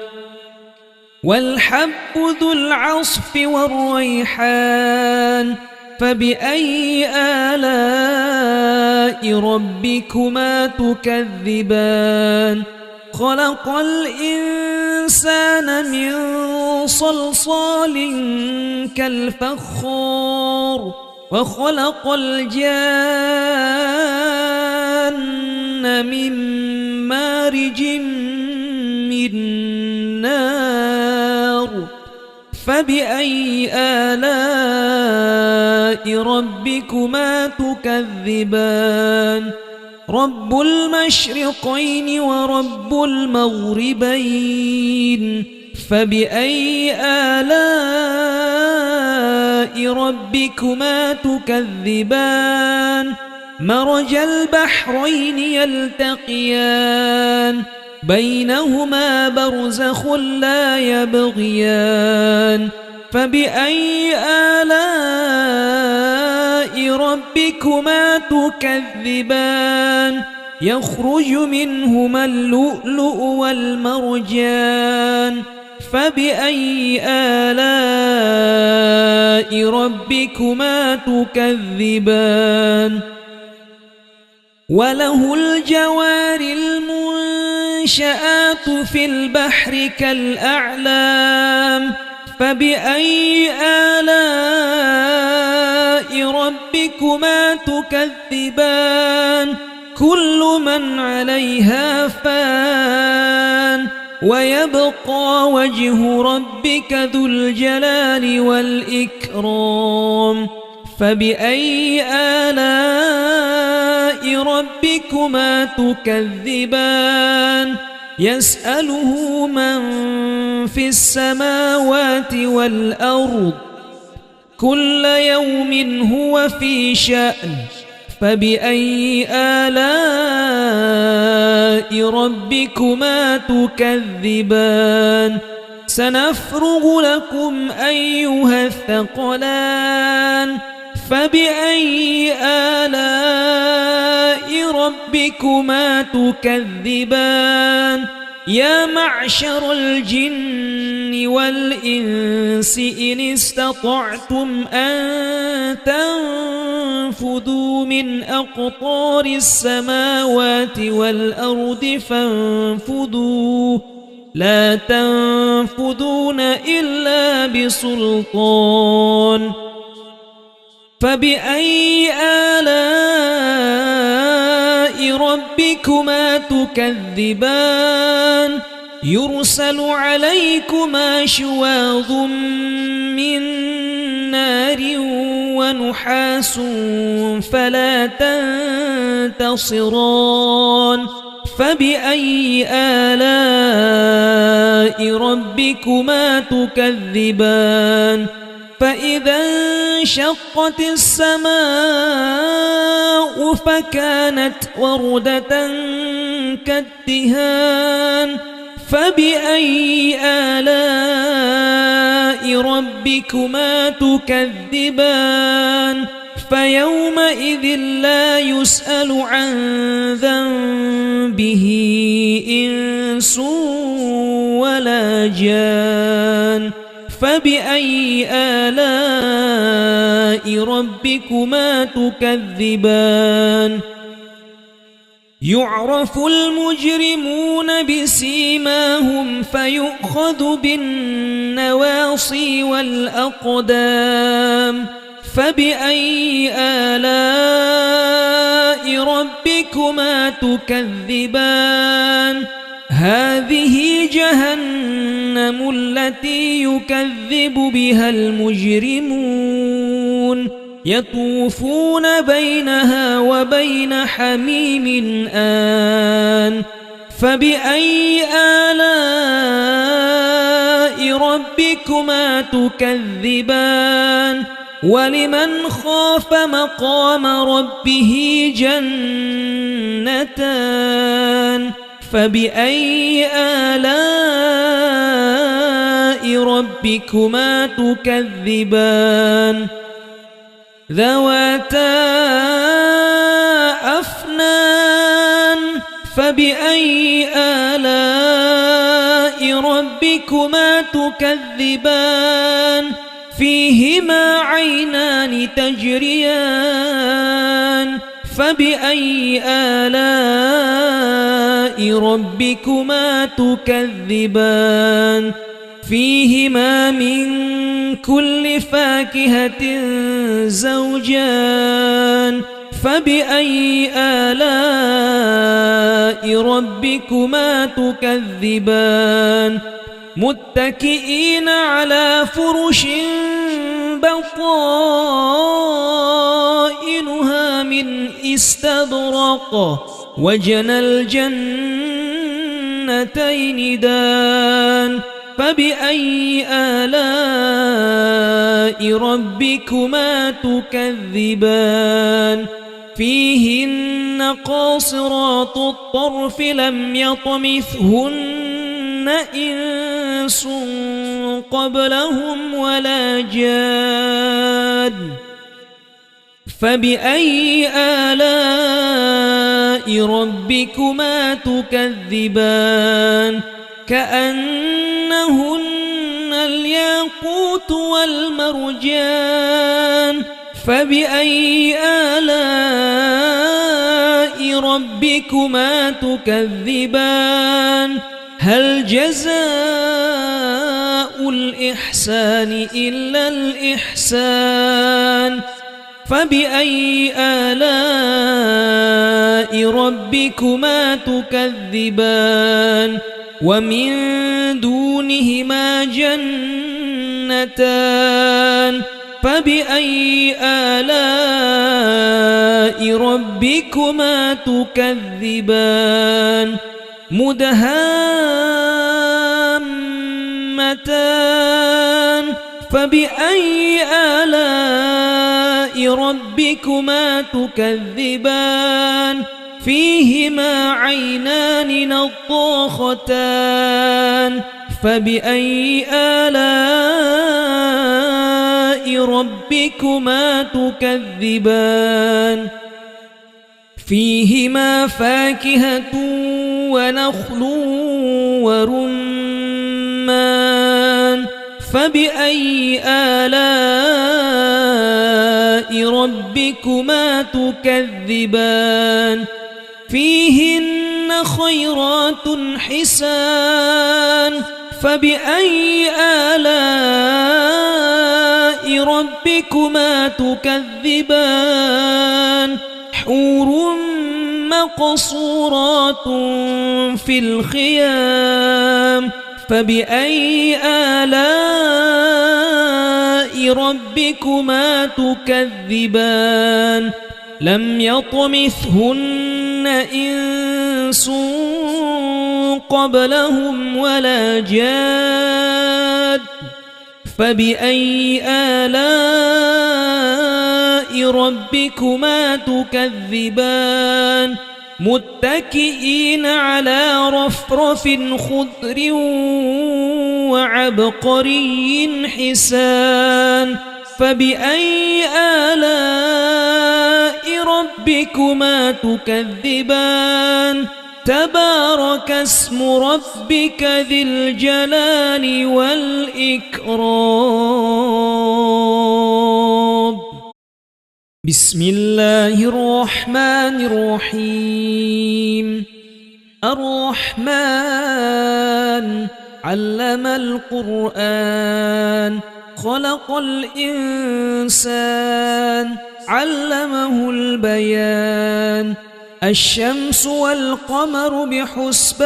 والحب ذو العصف والريحان فبأي آلاء ربكما تكذبان خلق الإنسان من صلصال كالفخار وخلق الجان من مارج من نار فبأي آلاء ربكما تكذبان رب المشرقين ورب المغربين فبأي آلاء ربكما تكذبان مرج البحرين يلتقيان بينهما برزخ لا يبغيان فبأي آلاء ربكما تكذبان يخرج منهما اللؤلؤ والمرجان فبأي آلاء ربكما تكذبان وله الجوار المنشآت في البحر كالأعلام فبأي آلاء ربكما تكذبان كل من عليها فان ويبقى وجه ربك ذو الجلال والإكرام فبأي آلاء ربكما تكذبان يسأله من في السماوات والأرض كل يوم هو في شأن فبأي آلاء ربكما تكذبان سنفرغ لكم أيها الثقلان فبأي آلاء ربكما تكذبان يا معشر الجن والإنس إن استطعتم أن تنفذوا من أقطار السماوات والأرض فانفذوا لا تنفذون إلا بسلطان فبأي آلاء ربكما تكذبان يرسل عليكما شواظ من نار ونحاس فلا تنتصران فبأي آلاء ربكما تكذبان فإذا انشقت السماء فكانت وردة كالدهان فبأي آلاء ربكما تكذبان فيومئذ لا يسأل عن ذنبه إنس ولا جان فبأي آلاء ربكما تكذبان يعرف المجرمون بسيماهم فيؤخذ بالنواصي والأقدام فبأي آلاء ربكما تكذبان هذه جهنم التي يكذب بها المجرمون يطوفون بينها وبين حميم آن فبأي آلاء ربكما تكذبان ولمن خاف مقام ربه جنتان فبأي آلاء ربكما تكذبان ذواتا أفنان فبأي آلاء ربكما تكذبان فيهما عينان تجريان فبأي آلاء ربكما تكذبان فيهما من كل فاكهة زوجان فبأي آلاء ربكما تكذبان متكئين على فرش بطائنها من استبرق وجنى الجنتين دان فبأي آلاء ربكما تكذبان فيهن قاصرات الطرف لم يطمثهن إنس قبلهم ولا جان فبأي آلاء ربكما تكذبان كأنهن الياقوت والمرجان فبأي آلاء ربكما تكذبان هل جزاء الإحسان إلا الإحسان فبأي آلاء ربكما تكذبان ومن دونهما جنتان فبأي آلاء ربكما تكذبان مدهامتان فبأي آلاء ربكما تكذبان فيهما عينان نضاختان فبأي آلاء ربكما تكذبان فيهما فاكهة ونخل ورمان فبأي آلاء ربكما تكذبان فيهن خيرات حسان فبأي آلاء ربكما تكذبان حور مقصورات في الخيام فبأي آلاء ربكما تكذبان لم يطمثهن إنس قبلهم ولا جاد فبأي آلاء ربكما تكذبان متكئين على رفرف خضر وعبقري حسان فبأي آلاء ربكما تكذبان تبارك اسم ربك ذي الجلال والإكرام بسم الله الرحمن الرحيم الرحمن علم القرآن خلق الإنسان علمه البيان الشمس والقمر بحسبان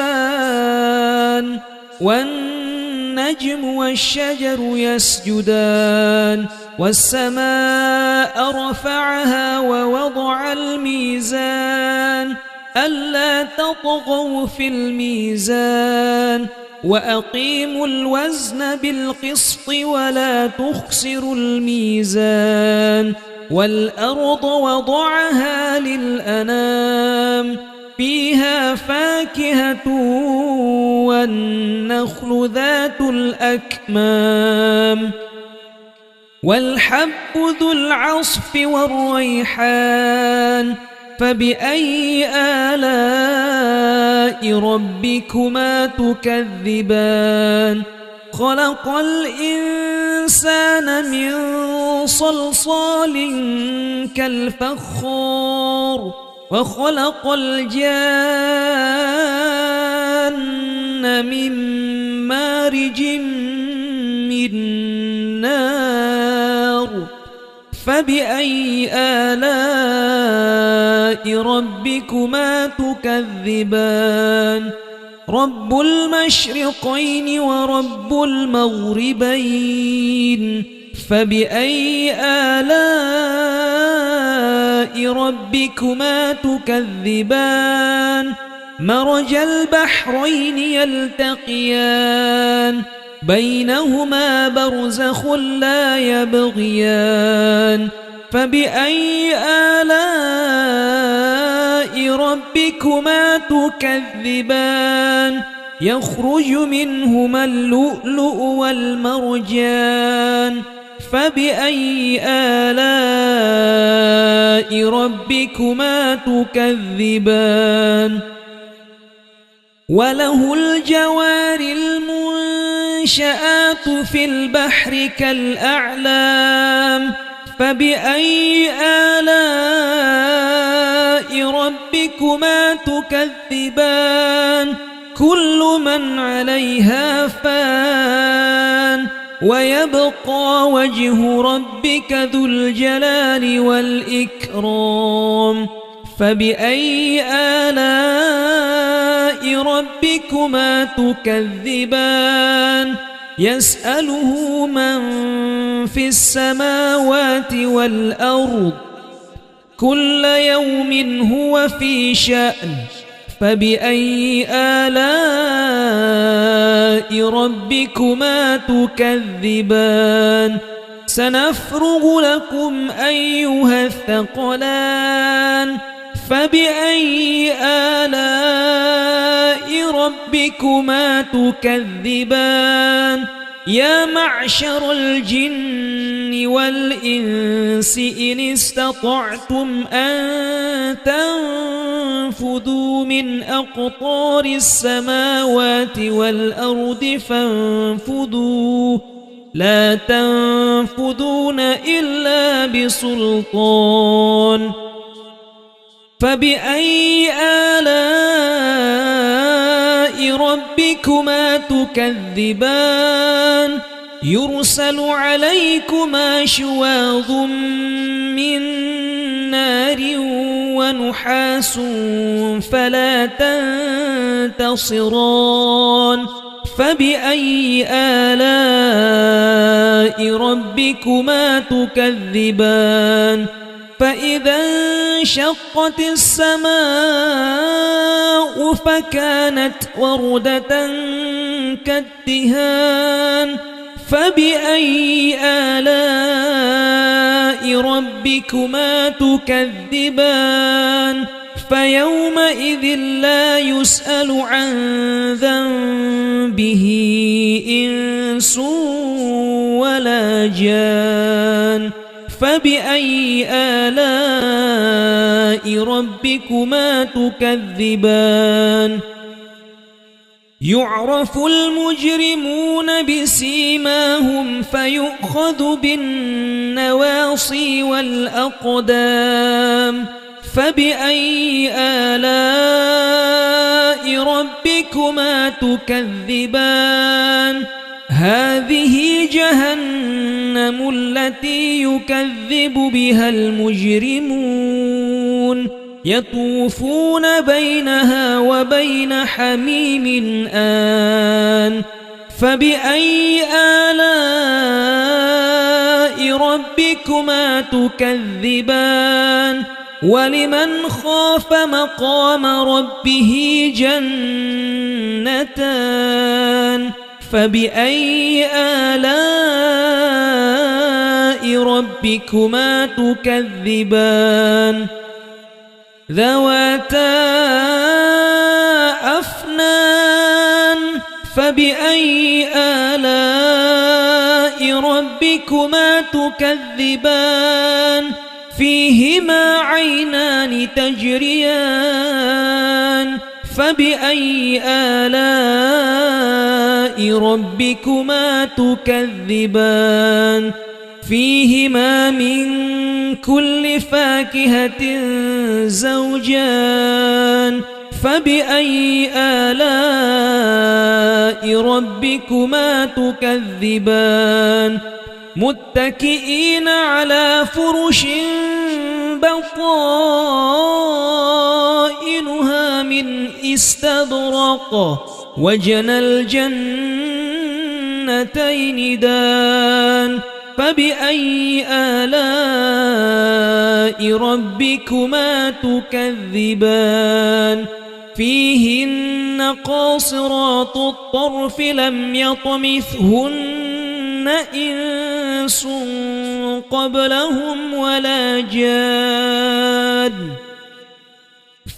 والنجم والشجر يسجدان والسماء رفعها ووضع الميزان ألا تطغوا في الميزان وأقيموا الوزن بالقسط ولا تخسروا الميزان والأرض وضعها للأنام فيها فاكهة والنخل ذات الأكمام والحب ذو العصف والريحان فبأي آلاء ربكما تكذبان خلق الإنسان من صلصال كالفخار وخلق الجان من مارج من نار فبأي آلاء ربكما تكذبان رب المشرقين ورب المغربين فبأي آلاء ربكما تكذبان مرج البحرين يلتقيان بينهما برزخ لا يبغيان فبأي آلاء ربكما تكذبان يخرج منهما اللؤلؤ والمرجان فبأي آلاء ربكما تكذبان وله الجوار المنشآت في البحر كالأعلام فبأي آلاء ربكما تكذبان كل من عليها فان ويبقى وجه ربك ذو الجلال والإكرام فبأي آلاء ربكما تكذبان يسأله من في السماوات والأرض كل يوم هو في شأن فبأي آلاء ربكما تكذبان سنفرغ لكم أيها الثقلان فبأي آلاء ربكما تكذبان يا معشر الجن والإنس إن استطعتم أن تنفذوا من أقطار السماوات والأرض فانفذوا لا تنفذون إلا بسلطان فبأي آلاء ربكما تكذبان يرسل عليكما شواظ من نار ونحاس فلا تنتصران فبأي آلاء ربكما تكذبان فإذا انشقت السماء فكانت وردة كالدهان فبأي آلاء ربكما تكذبان فيومئذ لا يسأل عن ذنبه إنس ولا جان فبأي آلاء ربكما تكذبان يعرف المجرمون بسيماهم فيؤخذ بالنواصي والأقدام فبأي آلاء ربكما تكذبان هذه جهنم التي يكذب بها المجرمون يطوفون بينها وبين حميم آن فبأي آلاء ربكما تكذبان ولمن خاف مقام ربه جنتان فبأي آلاء ربكما تكذبان ذواتا أفنان فبأي آلاء ربكما تكذبان فيهما عينان تجريان فبأي آلاء ربكما تكذبان فيهما من كل فاكهة زوجان فبأي آلاء ربكما تكذبان متكئين على فرش بطائنها من استبرق وجنى الجنتين دان فبأي آلاء ربكما تكذبان فيهن قاصرات الطرف لم يطمثهن إنس قبلهم ولا جان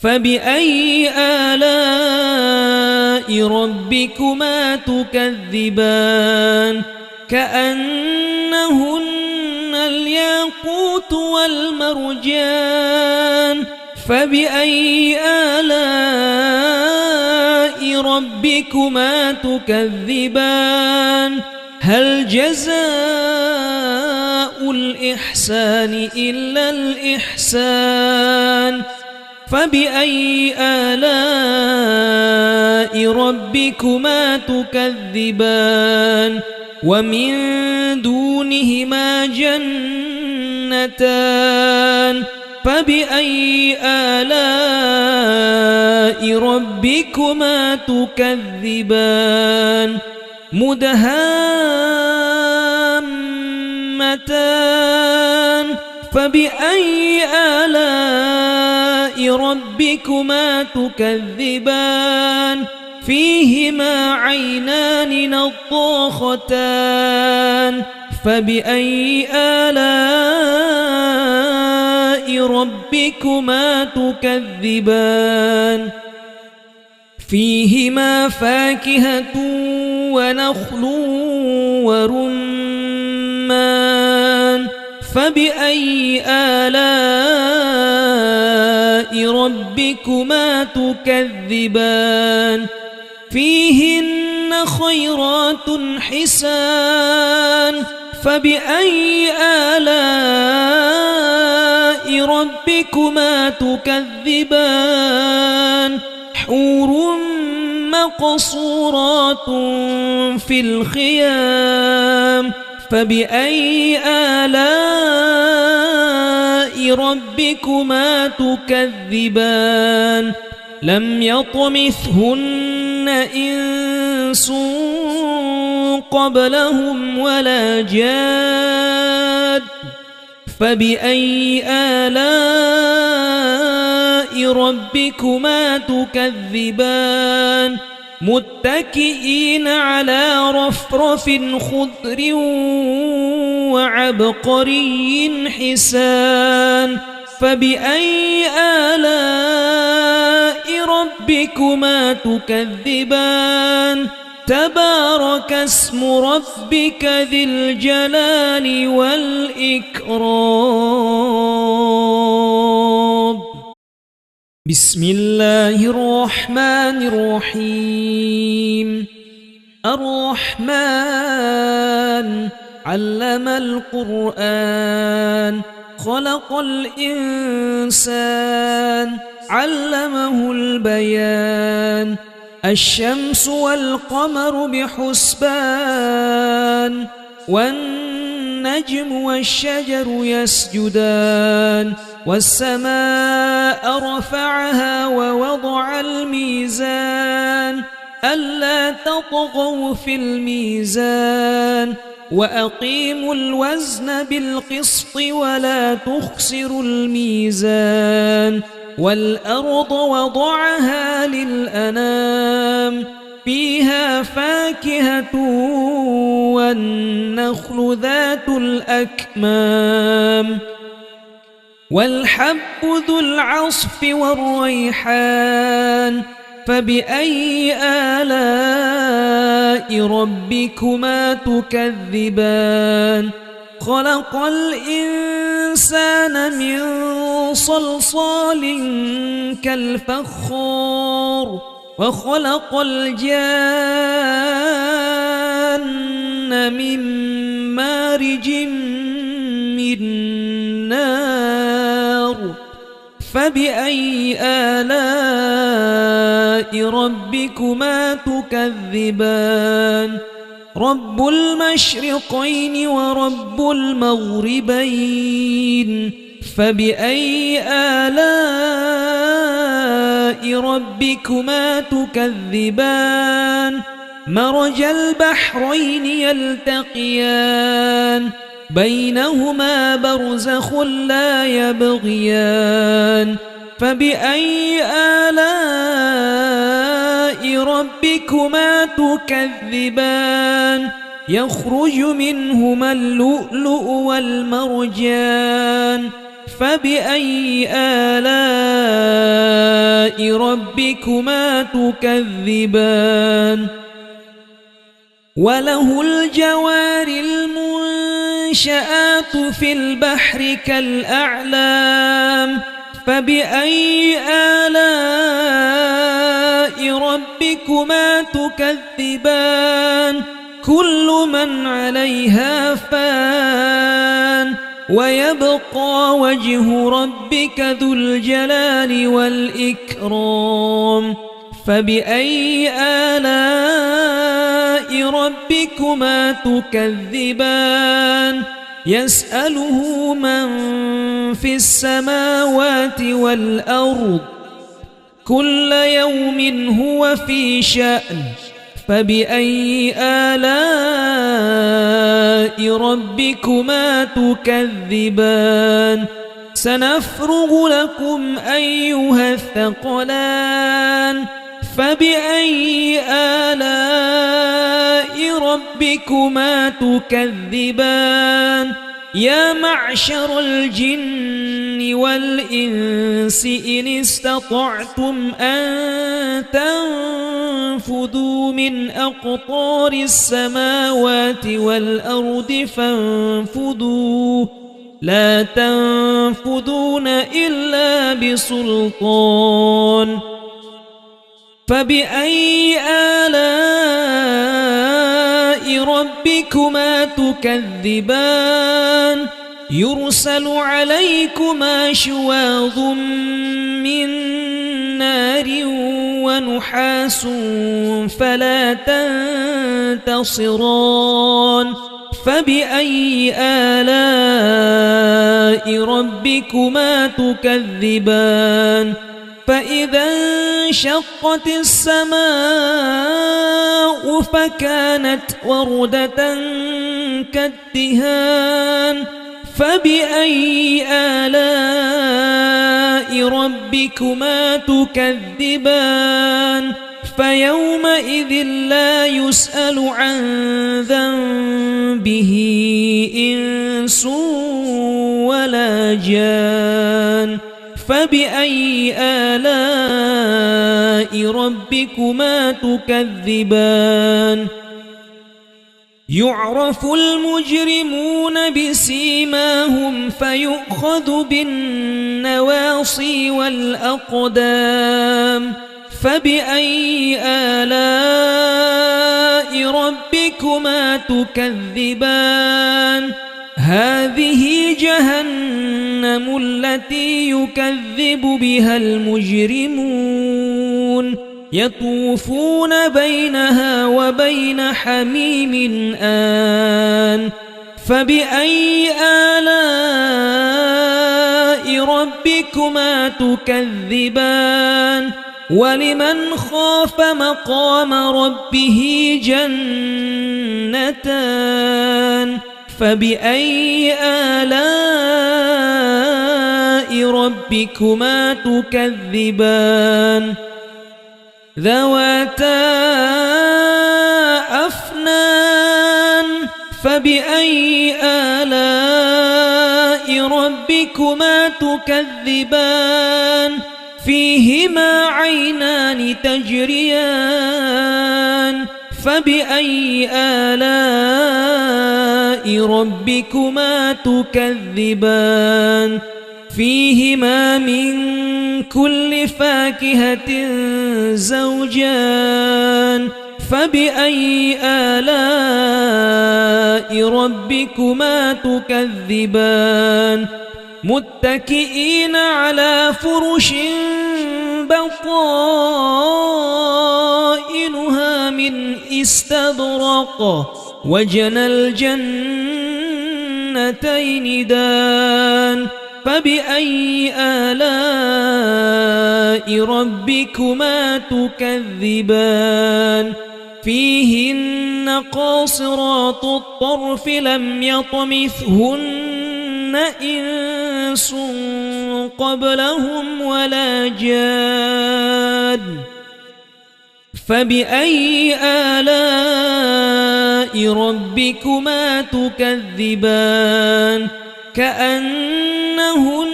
فبأي آلاء ربكما تكذبان كأنهن الياقوت والمرجان فبأي آلاء ربكما تكذبان هل جزاء الإحسان إلا الإحسان فبأي آلاء ربكما تكذبان ومن دونهما جنتان فبأي آلاء ربكما تكذبان مدهامتان فبأي آلاء ربكما تكذبان فيهما عينان نضاختان فبأي آلاء ربكما تكذبان فيهما فاكهة ونخل ورمان فبأي آلاء ربكما تكذبان فيهن خيرات حسان فبأي آلاء ربكما تكذبان حور مقصورات في الخيام فبأي آلاء ربكما تكذبان لم يطمثهن إنس قبلهم ولا جاد فبأي آلاء ربكما تكذبان متكئين على رفرف خضر وعبقري حسان فبأي آلاء ربكما تكذبان تبارك اسم ربك ذي الجلال والإكرام بسم الله الرحمن الرحيم الرحمن علم القرآن خلق الإنسان علمه البيان الشمس والقمر بحسبان والنجم والشجر يسجدان والسماء رفعها ووضع الميزان ألا تطغوا في الميزان وأقيموا الوزن بالقسط ولا تخسروا الميزان والأرض وضعها للأنام فيها فاكهة والنخل ذات الأكمام والحب ذو العصف والريحان فبأي آلاء ربكما تكذبان خلق الإنسان من صلصال كالفخار وخلق الجان من مارج من نار فبأي آلاء ربكما تكذبان رب المشرقين ورب المغربين فبأي آلاء ربكما تكذبان مرج البحرين يلتقيان بينهما برزخ لا يبغيان فبأي آلاء ربكما تكذبان يخرج منهما اللؤلؤ والمرجان فبأي آلاء ربكما تكذبان وله الجوار المنشآت في البحر كالأعلام فبأي آلاء ربكما تكذبان كل من عليها فان ويبقى وجه ربك ذو الجلال والإكرام فبأي آلاء ربكما تكذبان يسأله من في السماوات والأرض كل يوم هو في شأن فبأي آلاء ربكما تكذبان سنفرغ لكم أيها الثقلان فبأي آلاء ربكما تكذبان يا معشر الجن والإنس إن استطعتم أن تنفذوا من أقطار السماوات والأرض فانفذوا لا تنفذون إلا بسلطان فبأي آلاء ربكما تكذبان يرسل عليكما شواظ من نار ونحاس فلا تنتصران فبأي آلاء ربكما تكذبان فإذا انشقت السماء فكانت وردة كالدهان فبأي آلاء ربكما تكذبان فيومئذ لا يسأل عن ذنبه إنس ولا جان فبأي آلاء ربكما تكذبان يعرف المجرمون بسيماهم فيؤخذ بالنواصي والأقدام فبأي آلاء ربكما تكذبان هذه جهنم التي يكذب بها المجرمون يطوفون بينها وبين حميم آن فبأي آلاء ربكما تكذبان ولمن خاف مقام ربه جنتان فبأي آلاء ربكما تكذبان ذواتا أفنان فبأي آلاء ربكما تكذبان فيهما عينان تجريان فبأي آلاء ربكما تكذبان فيهما من كل فاكهة زوجان فبأي آلاء ربكما تكذبان متكئين على فرش بطائنها من استبرق وجنى الجنتين دان فبأي آلاء ربكما تكذبان فيهن قاصرات الطرف لم يطمثهن إنس قبلهم ولا جان فبأي آلاء ربكما تكذبان كأنهن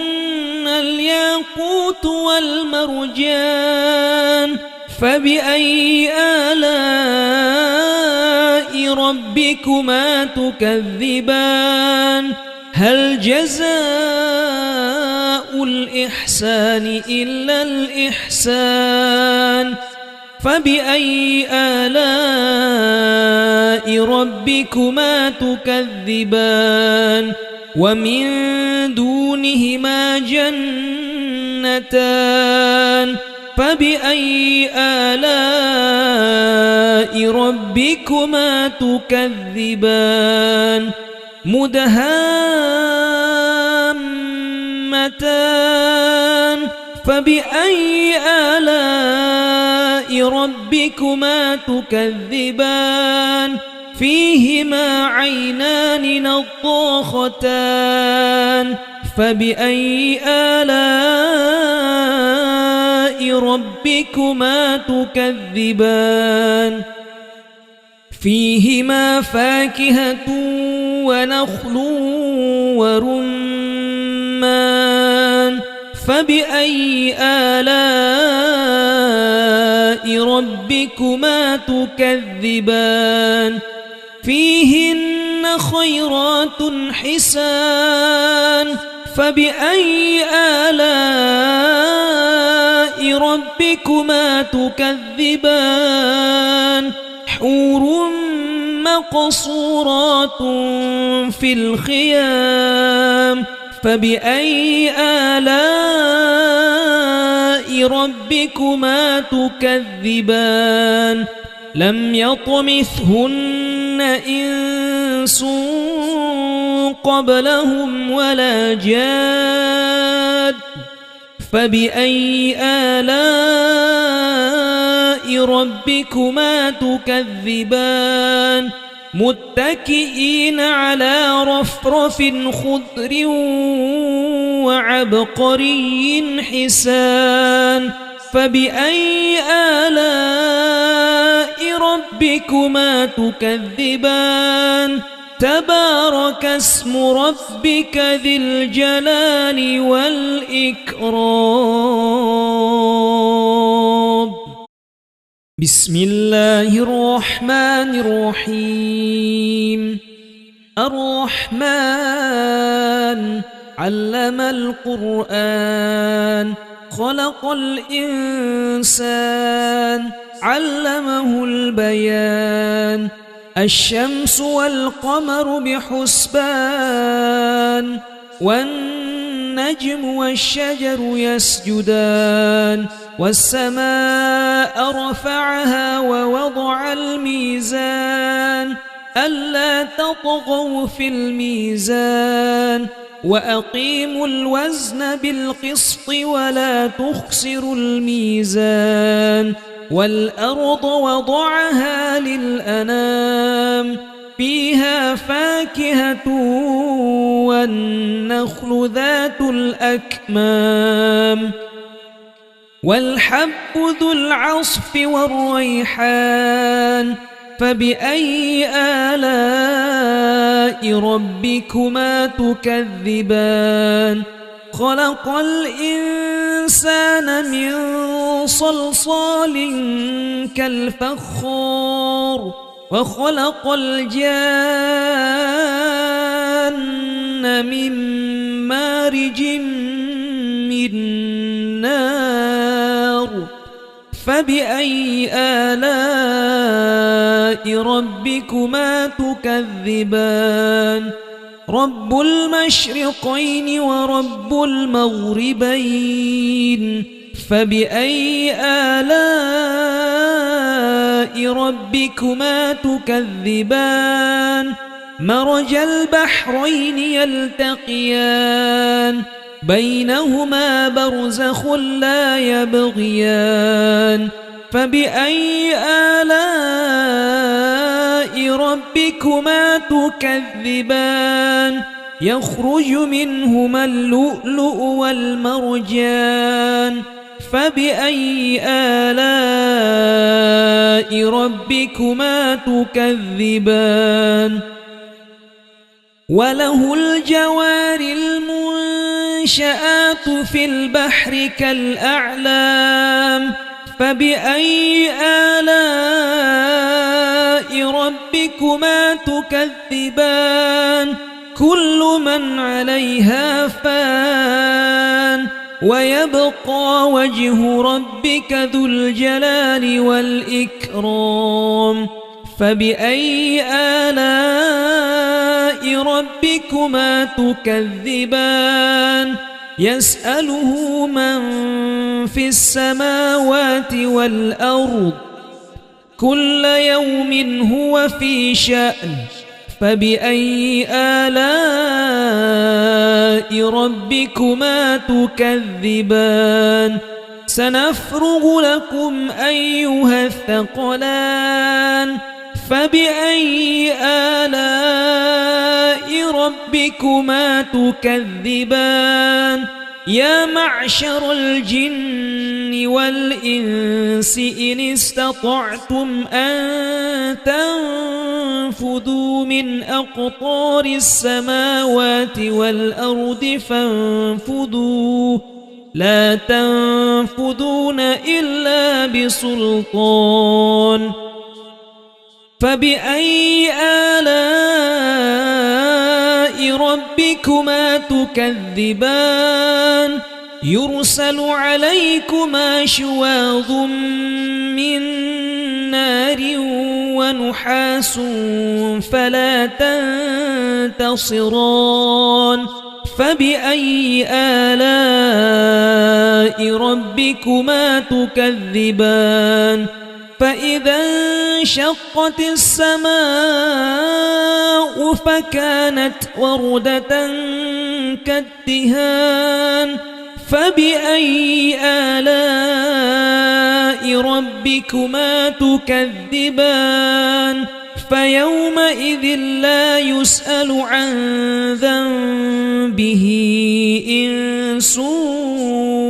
الياقوت والمرجان فبأي آلاء ربكما تكذبان هل جزاء الإحسان إلا الإحسان فبأي آلاء ربكما تكذبان ومن دونهما جنتان فبأي آلاء ربكما تكذبان مدهامتان فبأي آلاء ربكما تكذبان فيهما عينان نضاختان فبأي آلاء ربكما تكذبان فيهما فاكهة ونخل ورمان فبأي آلاء ربكما تكذبان فيهن خيرات حسان فبأي آلاء ربكما تكذبان حور مقصورات في الخيام فبأي آلاء ربكما تكذبان لم يطمثهن إنس قبلهم ولا جاد فبأي آلاء ربكما تكذبان متكئين على رفرف خضر وعبقري حسان فبأي آلاء ربكما تكذبان تبارك اسم ربك ذي الجلال والإكرام بسم الله الرحمن الرحيم الرحمن علم القرآن خلق الإنسان علمه البيان الشمس والقمر بحسبان والنجم والشجر يسجدان والسماء رفعها ووضع الميزان ألا تطغوا في الميزان وأقيموا الوزن بالقسط ولا تخسروا الميزان والأرض وضعها للأنام فيها فاكهة والنخل ذات الأكمام والحب ذو العصف والريحان فبأي آلاء ربكما تكذبان خلق الإنسان من صلصال كالفخار وخلق الجان من مارج من نار فبأي آلاء ربكما تكذبان رب المشرقين ورب المغربين فبأي آلاء ربكما تكذبان مرج البحرين يلتقيان بينهما برزخ لا يبغيان فبأي آلاء ربكما تكذبان يخرج منهما اللؤلؤ والمرجان فبأي آلاء ربكما تكذبان وله الجوار المنشآت في البحر كالأعلام فبأي آلاء ربكما تكذبان كل من عليها فان ويبقى وجه ربك ذو الجلال والإكرام فبأي آلاء ربكما تكذبان يسأله من في السماوات والأرض كل يوم هو في شأن فبأي آلاء ربكما تكذبان سنفرغ لكم أيها الثقلان فبأي آلاء ربكما تكذبان يا معشر الجن والإنس إن استطعتم أن تنفذوا من أقطار السماوات والأرض فانفذوا لا تنفذون إلا بسلطان فبأي آلاء ربكما تكذبان يرسل عليكما شواظ من نار ونحاس فلا تنتصران فبأي آلاء ربكما تكذبان فإذا انشقت السماء فكانت وردة كالدهان فبأي آلاء ربكما تكذبان فيومئذ لا يسأل عن ذنبه إنس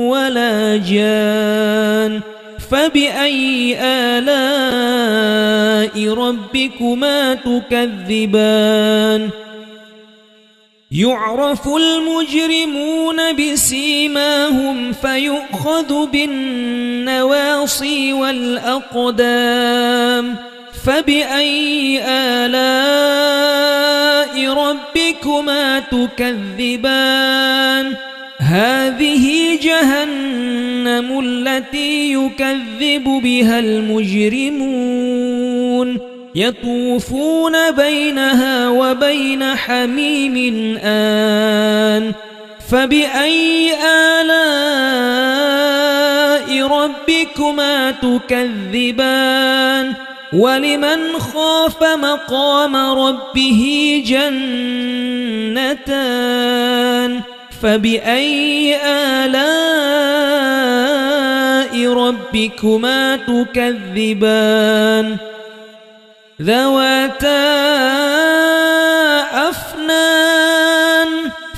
ولا جان فبأي آلاء ربكما تكذبان يعرف المجرمون بسيماهم فيؤخذ بالنواصي والأقدام فبأي آلاء ربكما تكذبان هذه جهنم التي يكذب بها المجرمون يطوفون بينها وبين حميم آن فبأي آلاء ربكما تكذبان ولمن خاف مقام ربه جنتان فبأي آلاء ربكما تكذبان ذواتا أفنان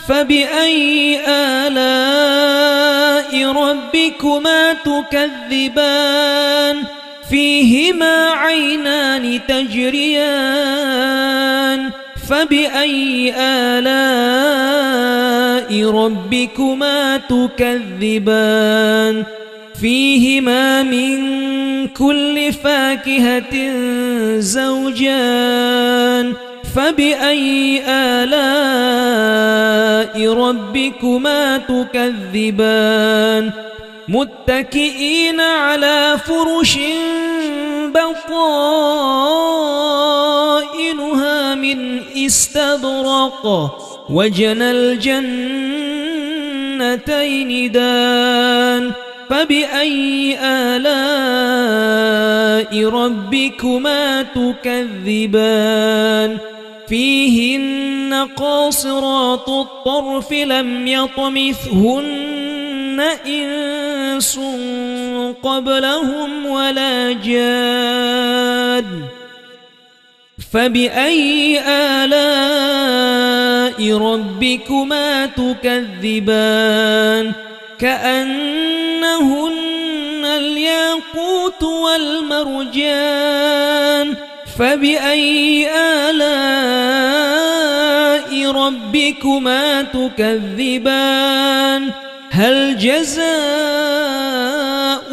فبأي آلاء ربكما تكذبان فيهما عينان تجريان فبأي آلاء ربكما تكذبان فيهما من كل فاكهة زوجان فبأي آلاء ربكما تكذبان متكئين على فرش بطائنها من استبرق وجنى الجنتين دان فبأي آلاء ربكما تكذبان فيهن قاصرات الطرف لم يطمثهن إنس قبلهم ولا جان فبأي آلاء ربكما تكذبان كأنهن الياقوت والمرجان فبأي آلاء ربكما تكذبان هل جزاء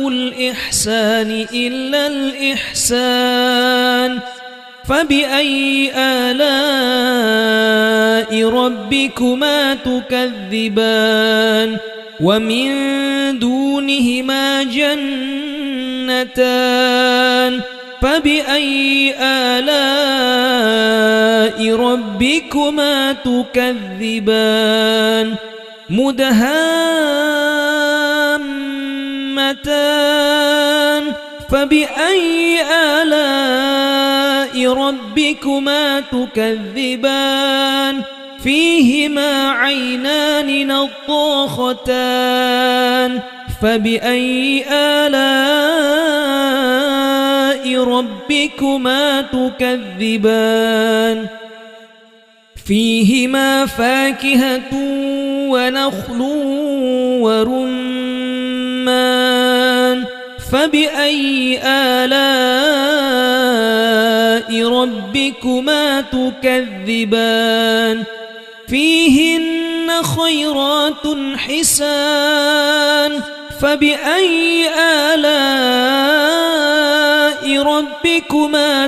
الإحسان إلا الإحسان فبأي آلاء ربكما تكذبان ومن دونهما جنتان فبأي آلاء ربكما تكذبان مدهامتان فبأي آلاء ربكما تكذبان فيهما عينان نضاختان فبأي آلاء ربكما تكذبان فيهما فاكهة ونخل ورمان فبأي آلاء ربكما تكذبان فيهن خيرات حسان فبأي آلاء ربكما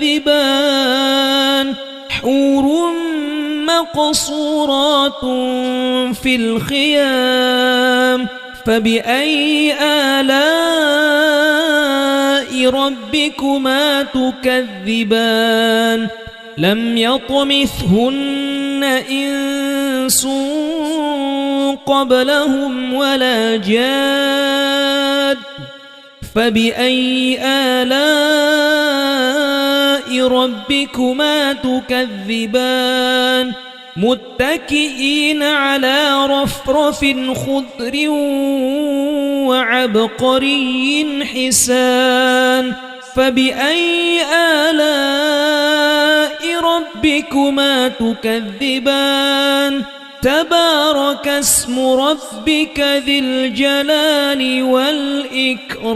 تكذبان حور مقصورات في الخيام فبأي آلاء ربكما تكذبان لم يطمثهن إنس قبلهم ولا جاد فبأي آلاء ربكما تكذبان متكئين على رفرف خضر وعبقري حسان فبأي آلاء ربكما تكذبان تبارك اسم ربك ذي الجلال والإكرام.